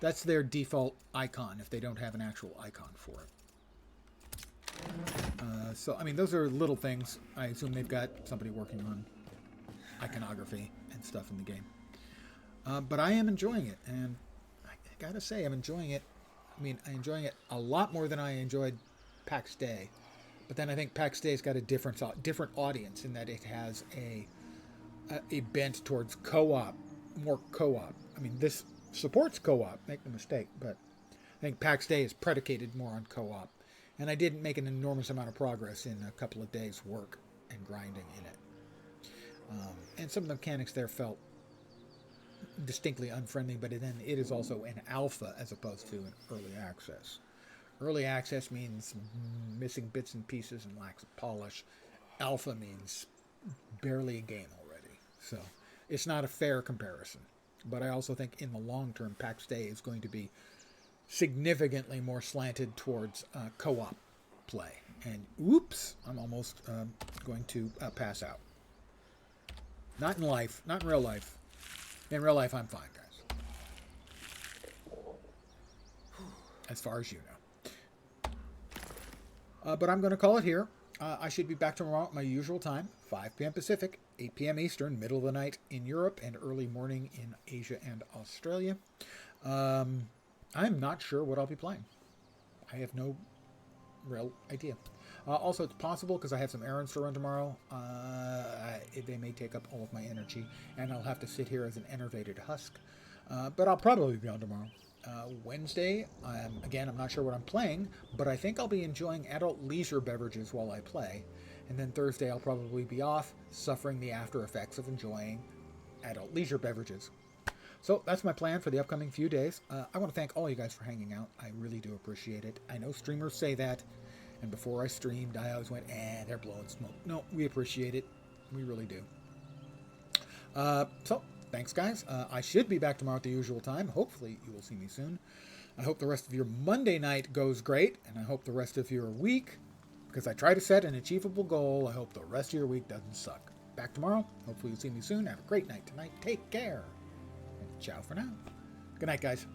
That's their default icon if they don't have an actual icon for it. So, I mean, those are little things. I assume they've got somebody working on iconography and stuff in the game. But I am enjoying it, and I gotta say, I'm enjoying it. I mean, I'm enjoying it a lot more than I enjoyed PAX Day. But then I think PAX Day's got a different audience in that it has a bent towards co-op, more co-op. I mean, this supports co-op, make no mistake, but I think PAX Day is predicated more on co-op. And I didn't make an enormous amount of progress in a couple of days' work and grinding in it. And some of the mechanics there felt distinctly unfriendly, but then it is also an alpha as opposed to an early access. Early access means missing bits and pieces and lacks of polish. Alpha means barely a game already. So it's not a fair comparison. But I also think in the long term, PAX Day is going to be significantly more slanted towards co-op play. And oops, I'm almost going to pass out. Not in life, not in real life. In real life, I'm fine, guys. As far as you know. But I'm going to call it here. I should be back tomorrow at my usual time, 5 p.m. Pacific, 8 p.m. Eastern, middle of the night in Europe, and early morning in Asia and Australia. I'm not sure what I'll be playing. I have no real idea. Also, it's possible because I have some errands to run tomorrow. They may take up all of my energy, and I'll have to sit here as an enervated husk. But I'll probably be on tomorrow. Wednesday, again, I'm not sure what I'm playing, but I think I'll be enjoying adult leisure beverages while I play. And then Thursday, I'll probably be off, suffering the after effects of enjoying adult leisure beverages. So that's my plan for the upcoming few days. I want to thank all you guys for hanging out. I really do appreciate it. I know streamers say that, and before I streamed, I always went, they're blowing smoke. No, we appreciate it. We really do. So, thanks, guys. I should be back tomorrow at the usual time. Hopefully, you will see me soon. I hope the rest of your Monday night goes great, and I hope the rest of your week, because I try to set an achievable goal, I hope the rest of your week doesn't suck. Back tomorrow. Hopefully, you'll see me soon. Have a great night tonight. Take care. And ciao for now. Good night, guys.